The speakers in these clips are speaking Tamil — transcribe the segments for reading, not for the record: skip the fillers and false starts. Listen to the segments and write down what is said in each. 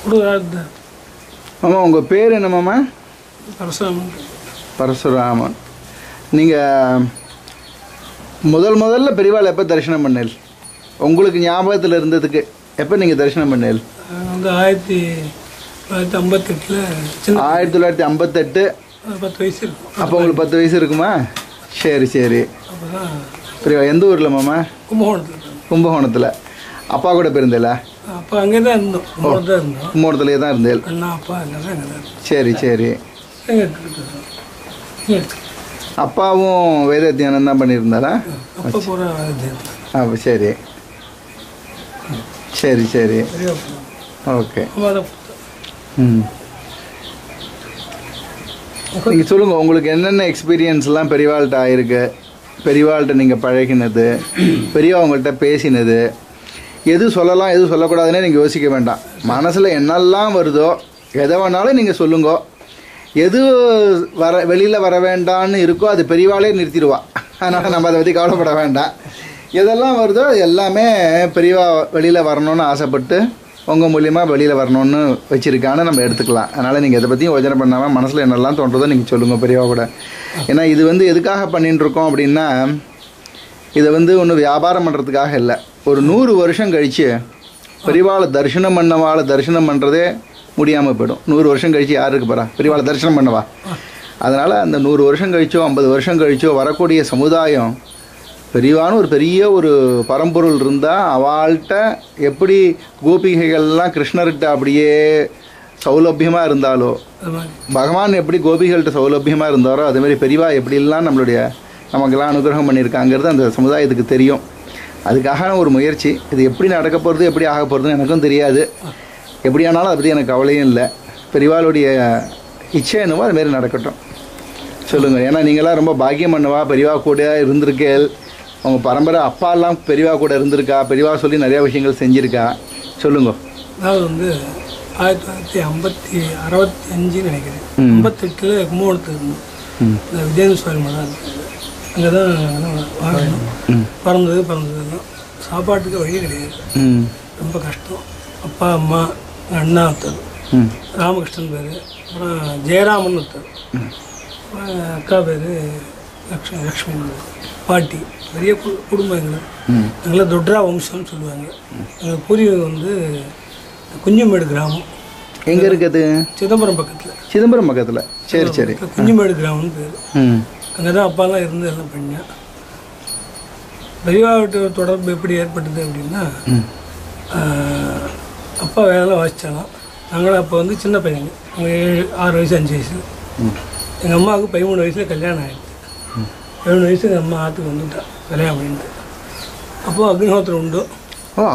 மாமா உங்கள் பேர் என்ன மாமா? பரசுராமன். பரசுராமன். நீங்கள் முதல்ல பெரியவாள் எப்போ தரிசனம் பண்ணேல்? உங்களுக்கு ஞாபகத்தில் இருந்ததுக்கு எப்போ நீங்கள் தரிசனம் பண்ணேல்? 1958. 1958. 10 வயசு இருக்கும். அப்போ உங்களுக்கு 10 வயசு இருக்குமா? சரி சரி. பெரியவா எந்த ஊரில் மாமா? கும்பகோணத்தில். அப்பா கூட போயிருந்தேல? அப்போ அங்கே தான் இருந்தோம். கும்பகோணத்துலேயே தான் இருந்தேன். அண்ணா அப்பா எல்லாம் சரி சரி. அப்பாவும் வேத தியானம் தான் பண்ணியிருந்தாரா? சரி சரி சரி. ஓகே. நீங்கள் சொல்லுங்கள், உங்களுக்கு என்னென்ன எக்ஸ்பீரியன்ஸ்லாம் பெரியவாள்கிட்ட ஆயிருக்கு, பெரியவாள்கிட்ட நீங்கள் பழகினது, பெரியவா உங்கள்கிட்ட பேசினது, எது சொல்லலாம் எது சொல்லக்கூடாதுன்னே நீங்கள் யோசிக்க வேண்டாம். மனசில் என்னெல்லாம் வருதோ எதை வேணாலும் நீங்கள் சொல்லுங்க. எது வெளியில் வர வேண்டான்னு இருக்கோ அது பெரியவாளே நிறுத்திடுவா. அதனால் நம்ம அதை பற்றி கவலைப்பட வேண்டாம். எதெல்லாம் வருதோ அது எல்லாமே பெரியவா வெளியில் வரணும்னு ஆசைப்பட்டு உங்கள் மூலியமாக வெளியில் வரணும்னு வச்சுருக்கான்னு நம்ம எடுத்துக்கலாம். அதனால் நீங்கள் இதை பற்றியும் யோசனை பண்ணாமல் மனசில் என்னெல்லாம் தோன்றதோ நீங்கள் சொல்லுங்கள் பெரியவா கூட. ஏன்னா இது எதுக்காக பண்ணிட்டு இருக்கோம் அப்படின்னா, இதை ஒன்றும் வியாபாரம் பண்ணுறதுக்காக இல்லை. ஒரு 100 வருஷம் கழித்து பெரியவாளை தரிசனம் பண்ணுறதே முடியாமல் போயிடும். 100 வருஷம் கழித்து யார் இருக்கு போகிறா பெரியவாளை தரிசனம் பண்ணவா? அதனால் அந்த 100 வருஷம் கழிச்சோ 50 வருஷம் கழிச்சோ வரக்கூடிய சமுதாயம் பெரியவான்னு ஒரு பெரிய ஒரு பரம்பொருள் இருந்தால் அவள்கிட்ட எப்படி கோபிகைகள்லாம் கிருஷ்ணர்கிட்ட அப்படியே சௌலபியமாக இருந்தாலோ, பகவான் எப்படி கோபிகள்கிட்ட சௌலபியமாக இருந்தாரோ, அதுமாரி பெரியவா எப்படிலாம் நமக்கெல்லாம் அனுகிரகம் பண்ணியிருக்காங்கிறது அந்த சமுதாயத்துக்கு தெரியும். அதுக்காக ஒரு முயற்சி. இது எப்படி நடக்க போகிறது எப்படி ஆக போகிறதுன்னு எனக்கும் தெரியாது. எப்படியானாலும் அதை பற்றி எனக்கு கவலையும் இல்லை. பெரியவாளுடைய இச்சை என்னவோ அதுமாரி நடக்கட்டும். சொல்லுங்கள். ஏன்னா நீங்களாம் ரொம்ப பாக்கியம் பண்ணவா, பெரியவா கூட இருந்திருக்கேள். உங்கள் பரம்பரை அப்பாலாம் பெரியவா கூட இருந்திருக்கா, பெரியவா சொல்லி நிறையா விஷயங்கள் செஞ்சுருக்கா. சொல்லுங்க. அதாவது 1965 நினைக்கிறேன். 58 கும்பகோணத்துக்கு இருந்தோம். இந்த விஜயேந்திர சுவாமி மடம் இருக்குது. அங்கே தான் வாங்கணும். பிறந்ததுலாம் சாப்பாட்டுக்கு வழி கிடையாது. ரொம்ப கஷ்டம். அப்பா அம்மா அண்ணா ஒருத்தர், ராமகிருஷ்ணன் பேர், அப்புறம் ஜெயராமன் ஒருத்தர், அக்கா பேர் லக்ஷ்மி பாட்டி. பெரிய குடும்பம் எங்களுக்கு. எங்களை தொட்ரா வம்சம்னு சொல்லுவாங்க. எங்கள் பூர்வீகம் குஞ்சுமேடு கிராமம். எங்கே இருக்குது? சிதம்பரம் பக்கத்தில். சிதம்பரம் பக்கத்தில். சரி சரி. குஞ்சுமேடு கிராமம்னு பேர். அங்கே தான் அப்பாலாம் இருந்து எல்லாம் பண்ணேன். பெரியவாட்ட தொடர்பு எப்படி ஏற்பட்டது அப்படின்னா, அப்பா வேலை வாசித்தாலும் நாங்களும் அப்போ சின்ன பையங்க. அவங்க 6 வயசு 5 வயசு. எங்கள் அம்மாவுக்கு 13 வயசில் கல்யாணம் ஆகிடுது. 7 வயசு எங்கள் அம்மா ஆற்றுக்கு வந்துட்டா கல்யாணம் பண்ணிட்டு. அப்போது அக்னிஹோத்திரம் உண்டு.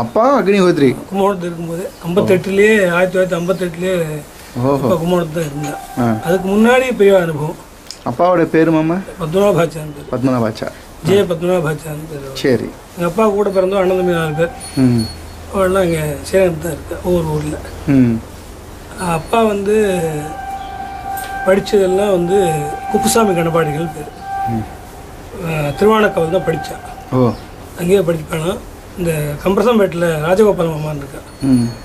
அப்பா அக்னிஹோத்ரி கும்பகோணத்தில் இருக்கும்போது 1958 அப்பா கும்பகோணத்தில் தான் இருந்தேன். அதுக்கு முன்னாடி பெரிய அனுபவம். அப்பாவோட பேர் மாமா? பத்மநாபாச்சான் பேர். பத்மநாபாச்சா. ஜெய பத்மநாபாச்சான் பேர். சரி. எங்கள் அப்பா கூட பிறந்தோம் அண்ணன் தம்பி 4 பேர். அவள்லாம் இங்கே சேலம் தான் இருக்கா, ஒவ்வொரு ஊரில். அப்பா படித்ததெல்லாம் குப்புசாமி கணபாடிகள் பேர். திருவானக்காவல் தான் படித்தான். அங்கேயே படிப்பானா. இந்த கம்பரசம்பேட்டில் ராஜகோபால் மாமான்னு இருக்கா,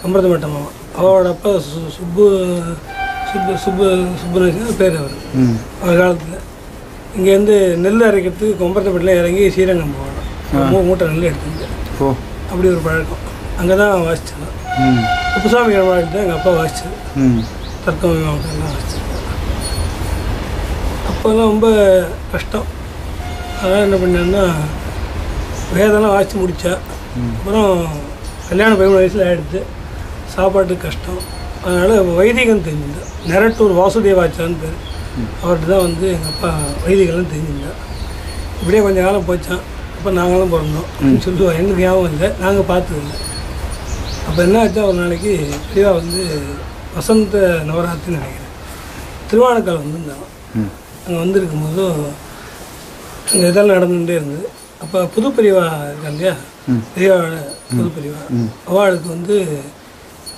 கம்பரசம்பேட்டை மாமா. அவரோட அப்பா சுப்புநேசன் பேர் அவர் காலத்தில். இங்கேருந்து நெல் அரைக்கிறதுக்கு கம்பரசம்பேட்டில் இறங்கி ஸ்ரீரங்கம் போகணும். 3 மூட்டை நெல் எடுத்துட்டு. அப்படி ஒரு பழக்கம். அங்கே தான் வாசித்தேன். குப்புசாமி கணபாடி தான் எங்கள் அப்பா வாசித்தது. தர்க்கம் எல்லாம் வாசித்தது. அப்போல்லாம் ரொம்ப கஷ்டம். அதான் என்ன பண்ணேன்னா, வேதெல்லாம் வாசித்து முடித்தா. அப்புறம் கல்யாணம் 13 வயசில் ஆகிடுது. சாப்பாட்டுக்கு கஷ்டம். அதனால் வைதிகம் தெரிஞ்சுட்டேன். நெரட்டூர் வாசுதேவாச்சான்னு பேர். அவர்கிட்ட தான் எங்கள் அப்பா வைதிகள்லாம் தெரிஞ்சுட்டேன். இப்படியே கொஞ்சம் காலம் போச்சான். அப்போ நாங்களும் பிறந்தோம் சொல்லுவோம். எங்களுக்கு ஞாபகம் இல்லை, நாங்கள் பார்த்ததில்லை. அப்போ என்ன ஆச்சா, ஒரு நாளைக்கு பெரியவா வசந்த நவராத்திரின்னு நினைக்கிறேன், திருவானக்கால் வந்திருந்தாங்க. அங்கே வந்திருக்கும்போது அங்கே இதெல்லாம் நடந்துகிட்டே இருந்தது. அப்போ புது பெரியவா இருக்கா இல்லையா, பெரியவாவோட புது பெரியவா, அவளுக்கு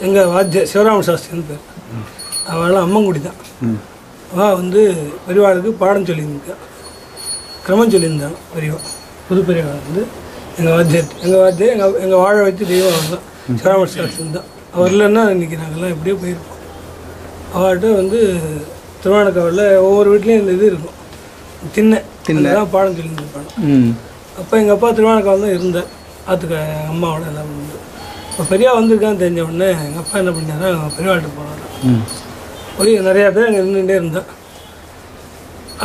எங்கள் வாத்திய சிவராம சாஸ்திரின்னு பேர். அவளாம் அம்மங்குடி தான். அவள் பெரியவாளுக்கு பாடம் சொல்லியிருந்தா, கிரமம் சொல்லியிருந்தாங்க. பெரியவா புது பெரியவா எங்கள் வாத்தியார், எங்கள் வாழ வச்சு தெய்வம் தான் சிவராம சாஸ்திரி தான். அவர் இல்லைன்னா இன்றைக்கி நாங்கள்லாம் எப்படியோ போயிருப்போம். அவர்கிட்ட வந்து திருவானக்காவில் ஒவ்வொரு வீட்லேயும் இந்த இது இருக்கும், திண்ணை பாடம் சொல்லியிருப்பாங்க. அப்போ எங்கள் அப்பா திருவானக்காவில் தான் இருந்தார், ஆற்றுக்க அம்மாவோட எல்லாம் உண்டு. இப்போ பெரியா வந்திருக்கான்னு தெரிஞ்ச உடனே எங்கள் அப்பா என்ன பண்ணாரா, பெரியவாள்கிட்ட போனார். ஒரு நிறையா பேர் அங்கே இருந்துகிட்டே இருந்தேன்.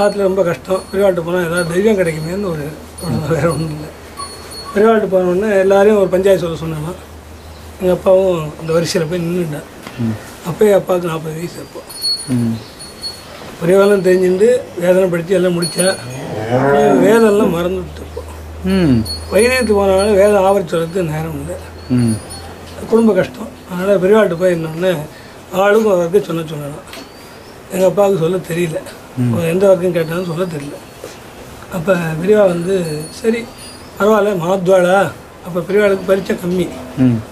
ஆற்றுல ரொம்ப கஷ்டம், பெரியவாள்கிட்ட போனால் ஏதாவது தெய்வம் கிடைக்குமேன்னு ஒரு வேறு ஒன்றும் இல்லை. பெரியவாள்கிட்ட போனோடனே எல்லாரையும் ஒரு பஞ்சாயத்து சொல்ல சொன்னாங்க. எங்கள் அப்பாவும் அந்த வரிசையில் போய் நின்றுட்டார். அப்போயே அப்பாவுக்கு 40 வயசு. அப்போ பெரியவாளும் தெரிஞ்சுட்டு வேதனை படித்து எல்லாம் முடித்தா. வேதம்லாம் மறந்துட்டு இப்போ வைத்தியத்துக்கு போனாலும் வேதம் ஆவரிச்சு சொல்கிறதுக்கு நேரம் இல்லை, குடும்ப கஷ்டம். அதனால் பெரியவாள்கிட்ட போய் என்னொன்னே ஆளுக்கும் அவருக்கு சொன்னாலும் எங்கள் அப்பாவுக்கு சொல்ல தெரியல, எந்த வரைக்கும் கேட்டாலும் சொல்ல தெரியல. அப்போ பெரியவா வந்து சரி பரவாயில்ல மாத்வாளா, அப்போ பெரியவாளுக்கு பரீட்சை கம்மி,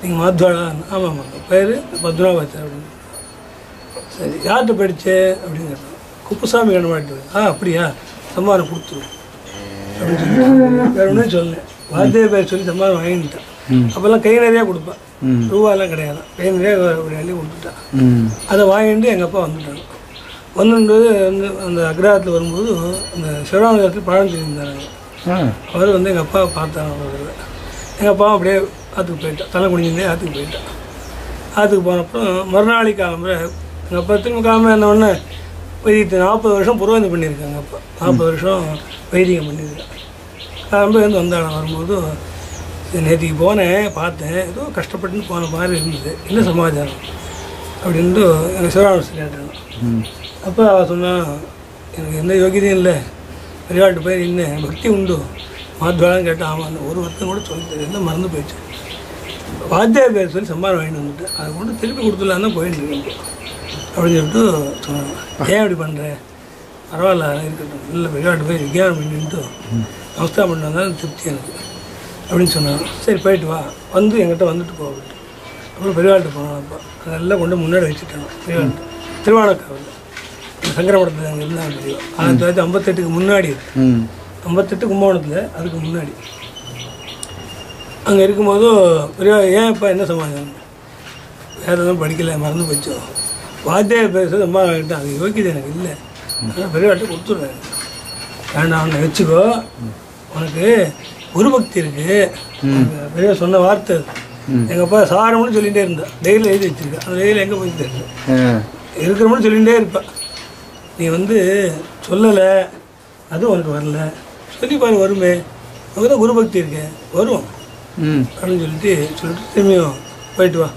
நீங்கள் மாத்வாளா? ஆமாம் பேர் பத்மநாபத்தர் அப்படின்னு. சரி யார்கிட்ட படித்தே அப்படின்னு கேட்டோம். குப்புசாமி கண்ணமாட்டு. அப்படியா, சம்பாரம் கொடுத்துருவோம் அப்படின்னு சொல்லி வேறு ஒன்றும் சொன்னேன். வாத்திய பேர் சொல்லி சம்பாரம் வாங்கிட்டேன். அப்போல்லாம் கை நிறையா கொடுப்பேன், ரூபாயெல்லாம் கிடையாது, கை நிறையா அப்படி அள்ளி கொடுத்துட்டான். அதை வாங்கிட்டு எங்கள் அப்பா வந்துட்டாங்க. வந்துன்றது வந்து அந்த அக்ரஹத்தில் வரும்போது அந்த சிவராமத்தில் பழம் சொல்லியிருந்தாங்க. அவர் வந்து எங்கள் அப்பாவை பார்த்தாங்க. எங்கள் அப்பாவும் அப்படியே ஆற்றுக்கு போயிட்டான், தலை குடிஞ்சிருந்தே ஆற்றுக்கு போயிட்டான். ஆற்றுக்கு போனப்பறம் மறுநாளை காலம்புற எங்கள் அப்பா திரும்ப காலம்புற என்ன ஒன்று வைத்தியத்தை 40 வருஷம் புரோகிதம் பண்ணியிருக்காங்க. அப்போ 40 வருஷம் வைத்தியம் பண்ணியிருக்கேன். காலம்புற வந்து வந்தாங்க. வரும்போது நேற்றுக்கு போனேன், பார்த்தேன், ஏதோ கஷ்டப்பட்டுன்னு போன மாதிரி இருந்தது, என்ன சமாச்சாரம் அப்படின்ட்டு எனக்கு சிவராமன் கேட்டாங்க. அப்போ அவள் சொன்னால் எனக்கு எந்த யோகியதையும் இல்லை, பெரியவாள்கிட்ட போய் நின்று பக்தி உண்டு மாத்வாளான்னு கேட்டால் ஆமாம், அந்த ஒரு வருத்தம் கூட சொல்லி தெரியல, மறந்து போயிடுச்சு. வாத்தியார் பேர் சொல்லி சம்பாரம் வாங்கிட்டு வந்துட்டு அதை கொண்டு திருப்பி கொடுத்துடலாம் தான் போயிட்டு இருக்கேன் அப்படின்னு சொல்லிட்டு சொன்னாங்க. ஏன் அப்படி பண்ணுறேன், பரவாயில்ல இருக்கட்டும், இல்லை பெரியவாள்கிட்ட போய் விஜயானம் பண்ணிட்டு நமஸ்காரம் பண்ணி வந்தாலும் திருப்தி எனக்கு அப்படின்னு சொன்னாங்க. சரி போயிட்டு வா, வந்து எங்கிட்ட வந்துட்டு போகிட்டு அப்புறம் பெரியவாள்கிட்ட போனோம். அப்போ அதெல்லாம் கொண்டு முன்னாடி வச்சுட்டாங்க. பெரியவாள்கிட்ட திருவானக்காவில் சங்கரமடத்தில் அங்கே இருந்தாங்க. பெரியவா 1958க்கு முன்னாடி, 58 கும்பகோணத்தில், அதுக்கு முன்னாடி அங்கே இருக்கும்போது பெரியவா ஏன் இப்போ என்ன சமாச்சாரம், வேறெல்லாம் படிக்கலை, மறந்து போச்சோம், வாத்தியார் பேசுறது ரொம்ப வாங்கிட்டேன், அது யோக்கியது எனக்கு இல்லை, அதனால் பெரியவாள்கிட்ட கொடுத்துட்றேன், வேண்டாம் அவனை வச்சுக்கோ, உனக்கு குரு பக்தி இருக்குது. பெரியவா சொன்ன வார்த்தை எங்கள் அப்பா சாரம்னு சொல்லிகிட்டே இருந்தா, டெய்லியில் எழுதி வச்சுருக்கேன். அந்த டெய்லியில் எங்கே போய் தெரியல, இருக்கிறோம்னு சொல்லிகிட்டே இருப்பேன். நீ வந்து சொல்லலை, அதுவும் உனக்கு வரல, சொல்லி பாரு வருமே, உனக்கு தான் குரு பக்தி இருக்கேன், வரும் அப்படின்னு சொல்லிட்டு திரும்பியும் போயிட்டு வா,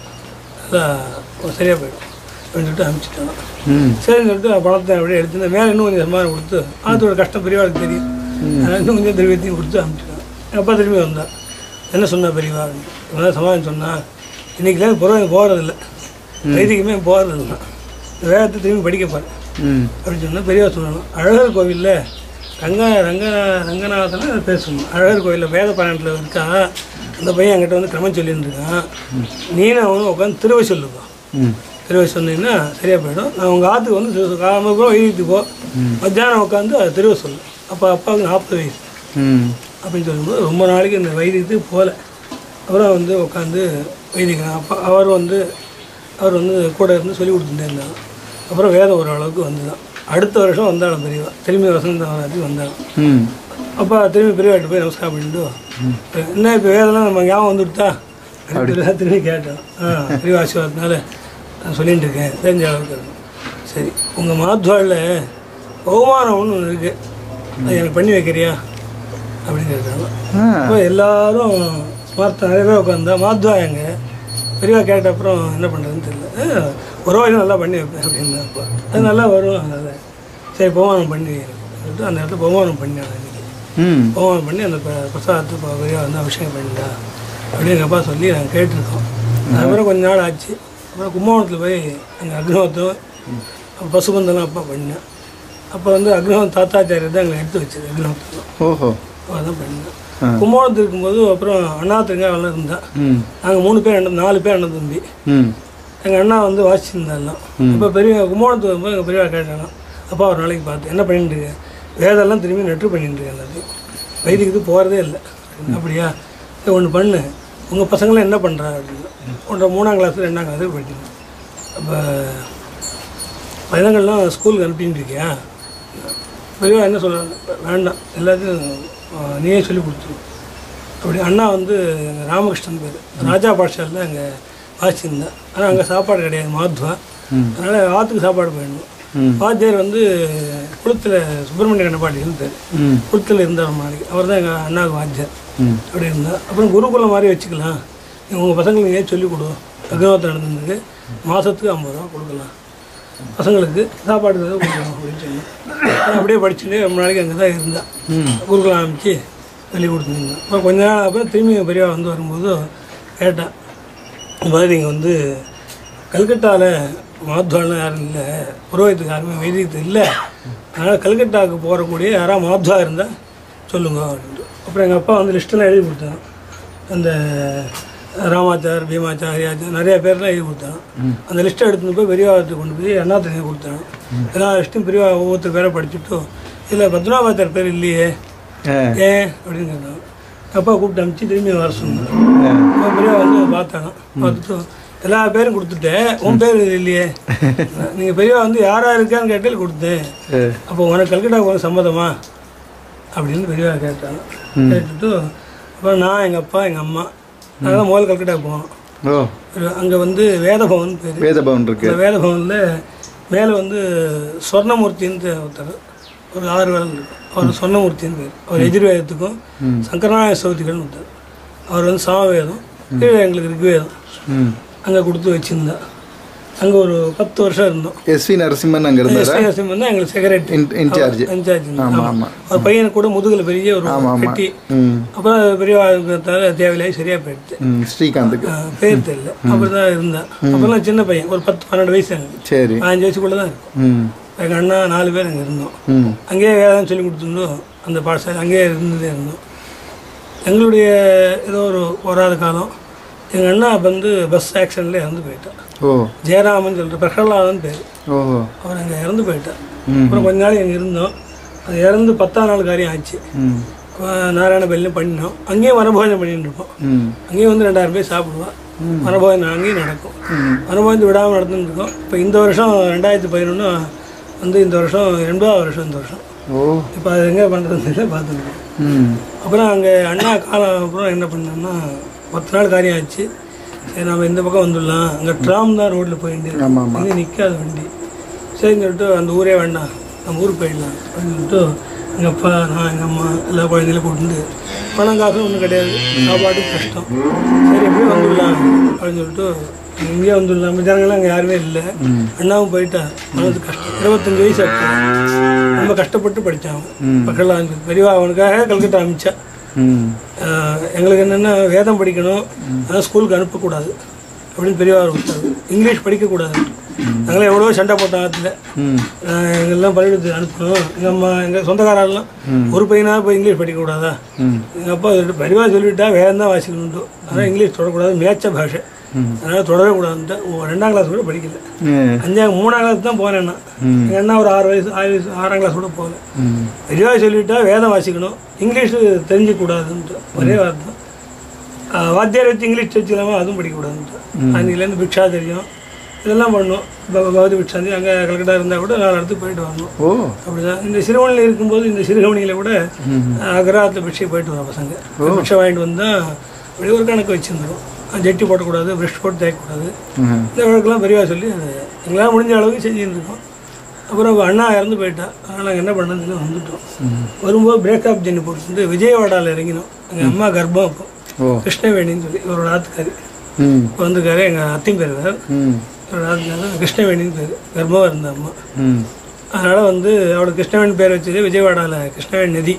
அதான் சரியாக போயிடும் அப்படின்னு சொல்லிட்டு அனுப்பிச்சிட்டாங்க. சரின்னு சொல்லிட்டு பணத்தை அப்படியே எடுத்துருந்தேன். மேலே இன்னும் கொஞ்சம் சம்பாரம் கொடுத்து, ஆத்தோட கஷ்டம் பெரியவாளுக்கு தெரியும், அதனால் இன்னும் கொஞ்சம் திரவியத்தையும் கொடுத்து அனுப்பிச்சிட்டாங்க. எங்கள் அப்பா திரும்பி வந்தான். என்ன சொன்னா பெரியவா, இவன் சமாதானம் சொன்னால் இன்றைக்கெலாம் புறவங்க போகிறதில்ல, வைதிகமே போகிறதில்ல, வேகத்தை திரும்பி படிக்க பாரு அப்படின்னு சொன்னால் பெரியவா சொன்னாலும் அழகர் கோவிலில் ரங்கநாதனை பேசணும். அழகர் கோவிலில் வேத பாராயணத்தில் இருக்கா, அந்த பையன் என்கிட்ட வந்து கிரமம் சொல்லியிருந்துருக்கான், நீனும் அவனும் உட்காந்து திருவை சொல்லுப்பா, திருவை சொன்னீங்கன்னா சரியாக போயிடும். நான் உங்கள் ஆற்றுக்கு வந்து காலமாக கூட வைத்தியத்துக்கு போ, மத்தியானம் உட்காந்து அதை திருவை சொல்லு. அப்போ அப்பாவுக்கு 40 வயசு அப்படின்னு சொல்லும்போது ரொம்ப நாளைக்கு இந்த வைத்தியத்துக்கு போகல. அப்புறம் வந்து உட்காந்து வைத்திக்கிறான். அப்பா அவர் வந்து கூட இருந்து சொல்லி கொடுத்துட்டே இருந்தாங்க. அப்புறம் வேதம் ஓரளவுக்கு வந்து தான் அடுத்த வருஷம் வந்தாலும் பெரியவா திரும்பி வசந்தவராத்தி வந்தாங்க. அப்போ திரும்பி பெரியவாட்டு போய் நமஸ்காரம் பண்ணிட்டு, என்ன இப்போ வேதெல்லாம் நம்ம ஞாபகம் வந்துவிட்டா திரும்பி கேட்டோம். பெரியவா ஆசீர்வாதத்தினால நான் சொல்லிகிட்டு இருக்கேன், தெரிஞ்ச அளவுக்கு இருக்கும். சரி உங்கள் மாத்வாளில் பகுமானம் ஒன்று இருக்குது, அது எனக்கு பண்ணி வைக்கிறியா அப்படின்னு கேட்டாங்க. இப்போ எல்லோரும் ஸ்மார்ட்டாக நிறைய பேர் உட்காந்தா மாத்வா எங்க பெரியவா கேட்ட அப்புறம் என்ன பண்ணுறதுன்னு தெரியல, ஒரு வாரம் நல்லா பண்ணி வைப்பேன் அப்படின்னு. அப்போ அது நல்லா வரும், அதனால் சரி பகவானம் பண்ணி சொல்லிட்டு அந்த இடத்துல பகவானம் பண்ணாங்க. அன்றைக்கி பகவானம் பண்ணி அந்த பிரசாதத்தை பெரியவா வந்து அபிஷேகம் பண்ணிட்டா அப்படின்னு எங்கள் அப்பா சொல்லி நாங்கள் கேட்டிருக்கோம். அதுக்கப்புறம் கொஞ்ச நாள் ஆச்சு. அப்புறம் கும்பகோணத்தில் போய் எங்கள் அக்னிஹோத்திரம் பசுபந்தெல்லாம் அப்பா பண்ணேன். அப்போ வந்து அக்னிஹோத்திரம் தாத்தாச்சாரியர் தான் எங்களை எடுத்து வச்சது. அக்னிஹோத்திரம் அதான் பண்ணேன். கும்பகோணத்தில் இருக்கும்போது அப்புறம் அண்ணாத்திருங்க அவெல்லாம் இருந்தா, நாங்கள் 3 பேர் 4 பேர் அண்ணன் தம்பி. எங்கள் அண்ணா வந்து வாசிச்சிருந்தாலாம். இப்போ பெரிய கும்பகோணத்துக்கு வரும்போது எங்கள் பெரியவா கேட்டாங்க. அப்பா ஒரு நாளைக்கு பார்த்து என்ன பண்ணிட்டு இருக்கேன், வேதெல்லாம் திரும்பி நெட்டு பண்ணிட்டு இருக்கேன், எல்லாத்தையும் வைத்தியத்துக்கு போகிறதே இல்லை. அப்படியா ஒன்று பண்ணு, உங்கள் பசங்களாம் என்ன பண்ணுறா அப்படின்னு. ஒன்றரை 3ஆம் கிளாஸ் 2ஆம் கிளாஸ் படிக்கணும். அப்போ பையன்கள்லாம் ஸ்கூலுக்கு அனுப்பிட்டு இருக்கியா? பெரியவா என்ன சொல்ல, வேண்டாம் எல்லாத்தையும் நீயே சொல்லி கொடுத்துரு அப்படி. அண்ணா வந்து எங்கள் ராமகிருஷ்ணன் பேர், ராஜா பாட்ஷாலில் அங்கே வாசிச்சிருந்தேன். ஆனால் அங்கே சாப்பாடு கிடையாது, மாத்வா. அதனால் ஆற்றுக்கு சாப்பாடு போயிடணும். வாத்தியார் வந்து குளத்தில் சுப்பிரமணிய கணபாட்டின்னு பேர், குளத்தில் இருந்தார் நாளைக்கு. அவர் தான் எங்கள் அண்ணாவுக்கு வாத்தியார். அப்படி இருந்தால் அப்புறம் குருகுலம் மாதிரி வச்சுக்கலாம், உங்கள் பசங்களுக்கு ஏன் சொல்லிக் கொடு. அக்னோத்திரம் நடந்ததுக்கு மாதத்துக்கு 50 ரூபா கொடுக்கலாம், பசங்களுக்கு சாப்பாடு கொடுக்கணும் அப்படின்னு சொல்லி அப்படியே படிச்சுட்டு ரொம்ப நாளைக்கு அங்கே தான் இருந்தேன். குருகுலம் ஆரம்பித்து சொல்லி கொடுத்துருந்தேன். அப்புறம் கொஞ்ச நாள் அப்புறம் திரும்பி பெரியவா வந்து வரும்போது கேட்டேன், இந்த மாதிரி நீங்கள் வந்து கல்கட்டாவில் மாத்வாலாம் யாரும் இல்லை, புரோகித்துக்கு யாருமே வைதிகத்து இல்லை, அதனால் கல்கட்டாவுக்கு போகக்கூடிய யாராவது மாத்வா இருந்தால் சொல்லுங்க அப்படின்ட்டு. அப்புறம் எங்கள் அப்பா வந்து லிஸ்ட்டெல்லாம் எழுதி கொடுத்தாங்க. அந்த ராமாச்சார், பீமாச்சார், ஹரியாச்சார் நிறைய பேர்லாம் எழுதி கொடுத்தாங்க. அந்த லிஸ்ட்டை எடுத்துன்னு போய் பெரியவாத்தை கொண்டு போய் அண்ணாத்திரியை கொடுத்தாங்க. எல்லா லிஸ்ட்டும் பெரியவா ஒவ்வொருத்தர் பேரை படிச்சுட்டு, இதில் பத்மநாபாச்சார் பேர் இல்லையே ஏன் அப்படின்னு கேட்டாங்க. அப்பா கூப்பிட்டு அனுப்பிச்சு திரும்பி வர சொன்னாங்க. பெரியவா வந்து பார்த்தாங்க. பார்த்துட்டு எல்லா பேரும் கொடுத்துட்டேன், உன் பேர் இல்லையே, நீங்கள் பெரியவா வந்து யாராக இருக்கான்னு கேட்டால் கொடுத்தேன், அப்போ உனக்கு கல்கட்டா போக சம்மதமா அப்படின்னு பெரியவா கேட்டாங்க. கேட்டுட்டு அப்புறம் நான், எங்கள் அப்பா, எங்கள் அம்மா நாங்கள் தான் முதல்ல கல்கட்டா போனோம். அங்கே வந்து வேதபவன் பேர், வேதபவன் இருக்கு. வேதபவனில் மேலே வந்து சொர்ணமூர்த்தின்னு ஒருத்தர், ஒரு 6 வேலை இருக்கும். அவர் சொர்ணமூர்த்தின்னு பேர். அவர் எஜுர்வேதத்துக்கும் சங்கரநாராயண சௌத்திகள்னு ஒருத்தர். அவர் வந்து சாமவேதம், கீழே எங்களுக்கு ரிக்வேதம் அங்கே கொடுத்து வச்சுருந்தா. அங்கே ஒரு 10 வருஷம் இருந்தோம். எஸ்வி நரசிம்மன் அங்கே இருந்தார். எஸ்வி நரசிம்மன் தான் எங்களுக்கு செக்ரட்டரி இன்சார்ஜ். ஒரு பையனை கூட முதுகில் பெரிய ஒரு பெட்டி. அப்புறம் பெரிய தேவையில்லாய் சரியாக போயிடுச்சு. ஸ்ரீகாந்துக்கு பேர் தெரியல, அப்படி தான் இருந்தேன். அப்புறம் சின்ன பையன் ஒரு 10-12 வயசு, எனக்கு சரி 5 வயசுக்குள்ளே தான் இருக்கும். எங்கள் அண்ணா 4 பேர் அங்கே இருந்தோம். அங்கேயே வேதம் சொல்லி கொடுத்துருந்தோம். அந்த பாடசாலை அங்கேயே இருந்ததே இருந்தோம். எங்களுடைய ஏதோ ஒரு வராத காலம் எங்கள் அண்ணா வந்து பஸ் ஆக்சிடென்ட்ல இறந்து போயிட்டார். ஜெயராமன் சொல்லிட்டு பிரகலாதன் பேர். அவர் அங்கே இறந்து போயிட்டார். அப்புறம் கொஞ்ச நாள் அங்கே இருந்தோம். அது இறந்து 10ஆம் நாள் காரியம் ஆச்சு. நாராயண பலியும் பண்ணினோம். அங்கேயும் வனபோஜனம் பண்ணிட்டு இருப்போம். அங்கேயும் வந்து 2000 பேர் சாப்பிடுவோம். வனபோஜனம் அங்கேயும் நடக்கும். வனபோஜனத்து விடாமல் நடந்துட்டு இருக்கோம். இப்போ இந்த வருஷம் 2011 வந்து இந்த வருஷம் 80வது வருஷம். இந்த வருஷம் இப்போ அது எங்கே பண்ணுறதுன்னு பார்த்துருக்கோம். அப்புறம் அங்கே அண்ணா காலம் அப்புறம் என்ன பண்ணோம்னா 10 நாள் காரியம் ஆச்சு. சரி நம்ம இந்த பக்கம் வந்துடலாம், அங்கே ட்ராம் தான் ரோட்டில் போயிட்டு அங்கே நிற்காது வண்டி. சரின்னு சொல்லிட்டு அந்த ஊரே வேண்டாம், நம்ம ஊருக்கு போயிடலாம் அப்படின்னு சொல்லிட்டு எங்கள் அப்பா, நான், எங்கள் அம்மா எல்லா குழந்தைகளும் கூப்பிட்டு, பணம் காசும் ஒன்றும் கிடையாது, சாப்பாட்டுக்கு கஷ்டம். சரி எப்படியும் வந்துடலாம் அப்படின்னு சொல்லிட்டு இங்கேயே வந்துடலாம். நம்ம ஜனங்கள்லாம் அங்கே யாருமே இல்லை. அண்ணாவும் போயிட்டா, மனது கஷ்டம். 25 வயசு ஆச்சு. ரொம்ப கஷ்டப்பட்டு படித்தான். பக்கம்லாம் பெரியவா அவனுக்காக கல்கட்டா அனுப்பிச்சா. எங்களுக்கு என்னென்னா வேதம் படிக்கணும், ஆனால் ஸ்கூலுக்கு அனுப்பக்கூடாது அப்படின்னு பெரியவா கொடுத்தாரு. இங்கிலீஷ் படிக்கக்கூடாது. நாங்களே எவ்வளோ சண்டை போட்டோம் ஆற்றுல. எங்கெல்லாம் பள்ளிக்கூடத்துக்கு அனுப்பணும். எங்கள் அம்மா, எங்கள் சொந்தக்காரெல்லாம் ஒரு பையனாக போய் இங்கிலீஷ் படிக்கக்கூடாதா? எங்கள் அப்பா பெரியவா சொல்லிவிட்டா வேதம் தான் வாசிக்கணுன்ட்டு, ஆனால் இங்கிலீஷ் தொடக்கூடாது, மேய்ச்ச பாஷை, அதனால் தொடவே கூடாதுன்ட்டு 2ஆம் கிளாஸ் கூட படிக்கல. 3ஆம் கிளாஸ் தான் போனேன்னா. எங்கள் அண்ணா ஒரு 6ஆம் கிளாஸ் கூட போகல. பெரியவா சொல்லிவிட்டா வேதம் வாசிக்கணும், இங்கிலீஷு தெரிஞ்சிக்கூடாதுன்ட்டு ஒரே வார்த்தை. வாத்தியார் வச்சு இங்கிலீஷ் தெரிஞ்சுக்கலாமா, அதுவும் படிக்கக்கூடாதுன்ட்டு. அன்றைக்கிலேருந்து பிக்ஷா தெரியும், இதெல்லாம் பண்ணணும். பகவதி பிக்ஷாந்தி அங்கே கல்கட்டா இருந்தால் கூட 4 இடத்துக்கு போயிட்டு வரணும். அப்படிதான் இந்த சிறுவனில் இருக்கும்போது இந்த சிறுகவனியில் கூட அகராத்தில் பிக்ஷை போயிட்டு வரோம். பசங்க பிக்ஷை வாங்கிட்டு வந்தால் அப்படி ஒரு கணக்கு வச்சுருந்தோம். ஜட்டி போட்டக்கூடாது, ப்ரெஷ் போட்டு தேய்க்கக்கூடாது. இந்த வழக்கெல்லாம் பெரியவா சொல்லி அது எங்களால் முடிஞ்ச அளவுக்கு செஞ்சுட்டு இருக்கோம். அப்புறம் அண்ணா இறந்து போயிட்டா. அதனால் நாங்கள் என்ன பண்ணுறதுன்னு வந்துட்டோம். வரும்போது பிரேக்கப் ஜென்னி போட்டு விஜயவாடாவில் இறங்கினோம். எங்கள் அம்மா கர்ப்பம் அப்போ கிருஷ்ணவேணின்னு சொல்லி இவரோட ஆத்துக்காரி இப்போ வந்துருக்காரு. எங்கள் அத்தையும் பேர் வேறு, இவரோட ஆத்துக்காரி கிருஷ்ணவேணின்னு பேர். கர்ப்பமாக இருந்த அம்மா. அதனால் வந்து அவரோட கிருஷ்ணவேணி பேர் வச்சது விஜயவாடாவில் கிருஷ்ணவேணி நதி.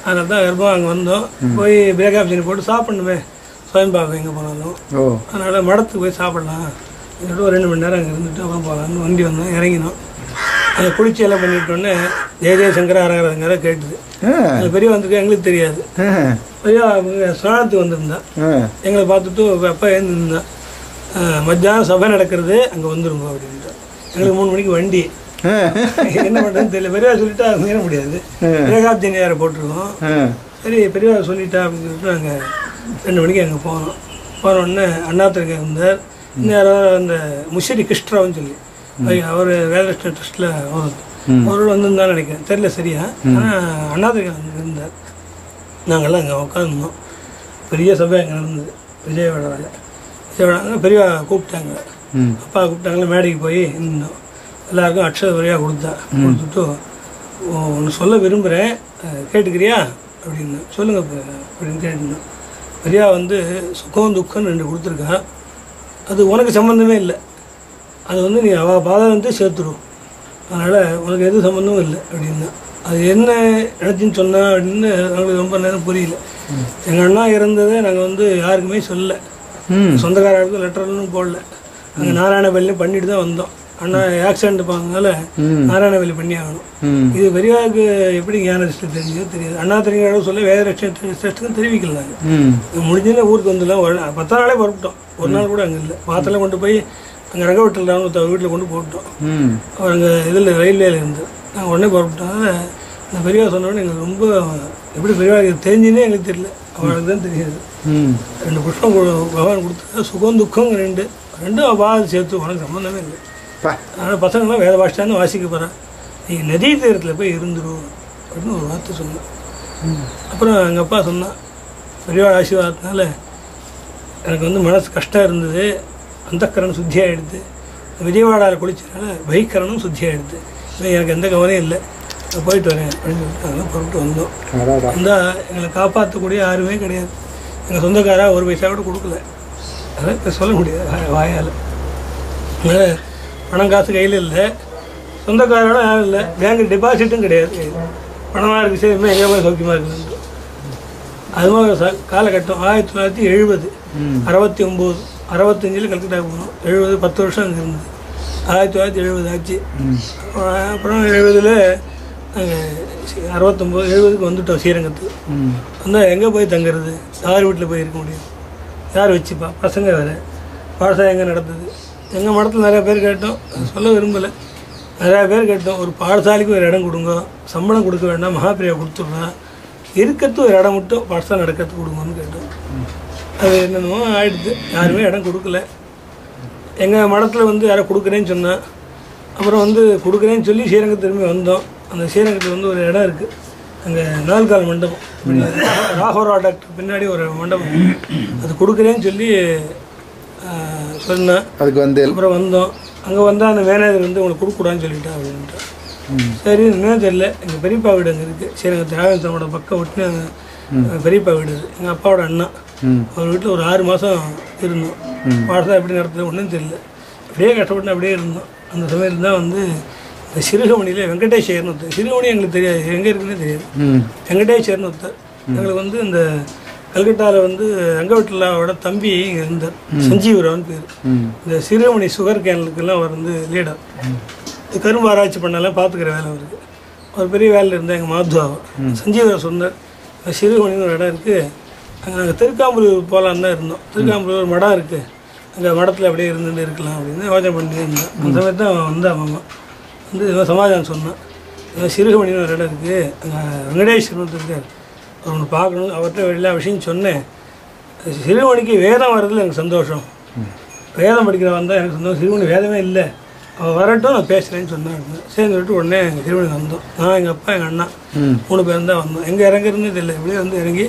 அதனால தான் கர்ப்பம் அங்கே வந்தோம். போய் பிரேக்கப் ஜென்னி போட்டு சாப்பிடணுமே, சுயம்பாகம் எங்கே போனாலும். அதனால் மடத்துக்கு போய் சாப்பிடலாம் சொல்லிட்டு ஒரு 2 மணி நேரம் அங்கே இருந்துட்டு அப்புறம் போகலான்னு வண்டி வந்தோம். இறங்கினோம். அதை குளிச்சு எல்லாம் பண்ணிட்டோன்னே ஜெயசங்கர அரங்கர கேட்டுது. அது பெரிய வந்திருக்கு, எங்களுக்கு தெரியாது. பெரிய ஸ்நானத்துக்கு வந்திருந்தா. எங்களை பார்த்துட்டு அப்பா எழுந்துருந்தா, மத்தியானம் சபை நடக்கிறது அங்கே வந்துருங்க அப்படின்ட்டு. எங்களுக்கு 3 மணிக்கு வண்டி. என்ன பண்ணுறதுன்னு தெரியல. பெரியவா சொல்லிட்டா மீற முடியாது. பிரேகாப்ஜனியாரை போட்டிருக்கோம். சரி பெரியவா சொல்லிட்டா அப்படின்னு சொல்லிட்டு நாங்கள் 2 மணிக்கு அங்கே போனோம். போனோடனே அண்ணாத்திரிக்கை இருந்தார். இன்னும் அந்த முஷிரி கிருஷ்ணராவ்னு சொல்லி அவர் வேதகிருஷ்ண ட்ரஸ்ட்டில் அவரோட வந்திருந்தான்னு நினைக்கிறேன், தெரியல சரியா. ஆனால் அண்ணாத்திரிக்கை இருந்தார். நாங்கள்லாம் அங்கே உட்காந்துருந்தோம். பெரிய சபை அங்கே நடந்தது விஜயவாடாவில். பெரியவா கூப்பிட்டாங்க, அப்பா கூப்பிட்டாங்களே, மேடைக்கு போய் இருந்தோம். எல்லாருக்கும் அக்ஷத வரியாக கொடுத்துட்டு ஒன்று சொல்ல விரும்புகிறேன், கேட்டுக்கிறியா அப்படின்னு. சொல்லுங்கள் அப்படின்னு கேட்டுருந்தோம். பெரியா வந்து சுகம் துக்கம் 2 கொடுத்துருக்கா. அது உனக்கு சம்மந்தமே இல்லை, அது வந்து நீ அவள் பாதம் வந்து சேர்த்துடும், அதனால் உனக்கு எது சம்மந்தமும் இல்லை அப்படின்னா. அது என்ன நினச்சின்னு சொன்னா அப்படின்னு எங்களுக்கு ரொம்ப நேரம் புரியல. எங்கள் அண்ணா இறந்ததை நாங்கள் வந்து யாருக்குமே சொல்லலை, சொந்தக்காரர்களுக்கும் லெட்டர்லாம் போடல. நாங்கள் நாராயணபள்ளியும் பண்ணிட்டு தான் வந்தோம். அண்ணா ஆக்சிடென்ட் போனதுனால நாராயணபள்ளி பண்ணி ஆகணும். இது பெரியவாவுக்கு எப்படி ஞான திருஷ்டி தெரிஞ்சோ தெரியாது. அண்ணா தெரிஞ்ச சொல்ல வேத ட்ரஸ்ட்டுக்கும் தெரிவிக்கல. நாங்கள் முடிஞ்சதுல ஊருக்கு வந்துடலாம். 10 நாளே புறப்பட்டோம். ஒரு நாள் கூட அங்கே இல்லை. பாத்திரம் கொண்டு போய் அங்கே ரங்கவட்டில் வீட்டில் கொண்டு போட்டோம். அவர் அங்கே இதில் ரயில்வேல இருந்து நாங்கள் உடனே புறப்பட்டோம். அந்த பெரியவா சொன்னோடனே எங்களுக்கு ரொம்ப எப்படி பெரியவாளுக்கு தெரிஞ்சுன்னே எங்களுக்கு தெரியல, அவளுக்கு தான் தெரியாது. 2 புஷ்பம் பகவான் கொடுத்தா சுகம் துக்கம் 2 அபாத சேர்த்து உனக்கு சம்மந்தமே இல்லை. அதனால் பசங்களாம் வேத பாஷ்டான்னு வாசிக்க போகிறேன், நீ நதி தீரத்தில் போய் இருந்துடும் அப்படின்னு ஒரு வார்த்தை சொன்னேன். அப்புறம் எங்கள் அப்பா சொன்னான், பெரியவாள் ஆசீர்வாதத்தினால எனக்கு வந்து மனசு கஷ்டம் இருந்தது, அந்தக்கரணம் சுத்தியாகிடுது. விஜயவாடாவில் குளிச்சதுனால பைக்கரனும் சுத்தியாகிடுது. எனக்கு எந்த கவலையும் இல்லை, நான் போயிட்டு வரேன் அப்படின்னு சொல்லிட்டு அதெல்லாம் புறப்பட்டு வந்தோம். வந்தால் எங்களை காப்பாற்றக்கூடிய யாருமே கிடையாது. எங்கள் சொந்தக்காராக 1 பைசா கூட கொடுக்கல. அதெல்லாம் இப்போ சொல்ல முடியாது வாயால். அதனால் பணம் காசு கையில் இல்லை, சொந்தக்காரோட யாரும் இல்லை, பேங்க் டெபாசிட்டும் கிடையாது. பணமாக இருக்குது, சரி இன்னும் எங்கே போய் சௌக்கியமாக இருக்குதுன்ட்டு. அது மாதிரி காலகட்டம் 1970, 69, 65 கல்கட்டா போனோம். 70 10 வருஷம் அங்கே இருந்தது. 1970 ஆச்சு. அப்புறம் 70 நாங்கள் 69 70க்கு வந்துவிட்டோம் ஸ்ரீரங்கத்துக்கு. வந்தால் எங்கே போய் தங்குறது, யார் வீட்டில் போய் இருக்க முடியும், யார் வச்சுப்பா, பசங்க வேறு, பாடசாலை எங்கே நடந்தது. எங்கள் மடத்தில் நிறையா பேர் கேட்டோம், சொல்ல விரும்பலை, நிறையா பேர் கேட்டோம். ஒரு பாடசாலைக்கு ஒரு இடம் கொடுங்க, சம்பளம் கொடுக்க வேண்டாம், மகாபிரியா கொடுத்துட்றா, இருக்கிறது ஒரு இடம் மட்டும் பாடசாலை நடக்கிறதுக்கு கொடுங்கன்னு கேட்டோம். அது என்னென்னமோ ஆகிடுது, யாருமே இடம் கொடுக்கல. எங்கள் மடத்தில் வந்து யாரை கொடுக்குறேன்னு சொன்னேன். அப்புறம் வந்து கொடுக்குறேன்னு சொல்லி ஸ்ரீரங்கத்து திரும்பி வந்தோம். அந்த ஸ்ரீரங்கத்தில் வந்து ஒரு இடம் இருக்குது, அங்கே 4 கால் மண்டபம், ராகவரா டாக்டர் பின்னாடி ஒரு மண்டபம், அது கொடுக்குறேன்னு சொல்லி சொன்னேன். அதுக்கு வந்து அப்புறம் வந்தோம். அங்கே வந்தால் அந்த மேனேஜர் வந்து உங்களுக்கு கொடுக்கூடாதுன்னு சொல்லிட்டா அப்படின்ட்டு. சரி என்னன்னு தெரியல. எங்கள் பெரியப்பா வீடு அங்கே இருக்குது, ஸ்ரீரங்கத்து ராகவேந்திரனோட பக்கம் விட்டு பெரியப்பா வீடு, எங்கள் அப்பாவோட அண்ணா. அவர் வீட்டில் ஒரு 6 மாதம் இருந்தோம். பாடசாலை எப்படி நடத்துறது ஒன்றும் தெரியல, அப்படியே கஷ்டப்பட்டு அப்படியே இருந்தோம். அந்த சமயத்தில் தான் வந்து இந்த சிறுகமணியில் வெங்கடேஸ்வரன் ஒருத்தர், சிறுகமணி எங்களுக்கு தெரியாது, எங்கே இருக்குன்னே தெரியாது. வெங்கடேஸ்வரன் ஒருத்தர் எங்களுக்கு வந்து இந்த கல்கட்டாவில் வந்து ரங்கவட்டிலாவோட தம்பி இங்கே இருந்தார், சஞ்சீவராவ்னு பேர். இந்த சிறுகமணி சுகர் கேனுக்கெல்லாம் அவர் வந்து லீடர். கரும்பு ஆராய்ச்சி பண்ணாலாம் பார்த்துக்கிற வேலை அவருக்கு. அவர் பெரிய வேலையில் இருந்தால் எங்கள் மாதுவாவை சஞ்சீவராவ் சொன்னார், சிறுகமணின்னு ஒரு இடம் இருக்குது, அங்கே நாங்கள் திருக்காம்பூர் போகலான்னு தான் இருந்தோம். திருக்காம்பூர் ஒரு மடம் இருக்குது, அங்கே மடத்தில் அப்படியே இருந்துட்டு இருக்கலாம் அப்படின்னு யோஜனை பண்ணிட்டு இருந்தேன். அந்த சமயத்து அவன் வந்தான், மாமா வந்து இவன் சமாதானம் சொன்னான், சிறுகமணின்னு ஒரு இடம் இருக்குது, அங்கே வெங்கடேஸ்வரன் இருக்கார், அவர் ஒன்று பார்க்கணும், அவர்கிட்ட எல்லா விஷயம் சொன்னேன். சிறுகமணிக்கு வேதம் வர்றதுல எனக்கு சந்தோஷம், வேதம் படிக்கிறவன் தான் எனக்கு சந்தோஷம். சிறுகமணி வேதமே இல்லை, அவள் வரட்டும் நான் பேசுகிறேன்னு சொன்னேன். சேர்ந்து விட்டு உடனே எங்கள் சிறுகமணி வந்தோம். நான் எங்கள் அப்பா எங்கள் அண்ணா 3 பேரும் தான் வந்தோம். எங்கே இறங்குறதுன்னு தெரியல, இப்படியே வந்து இறங்கி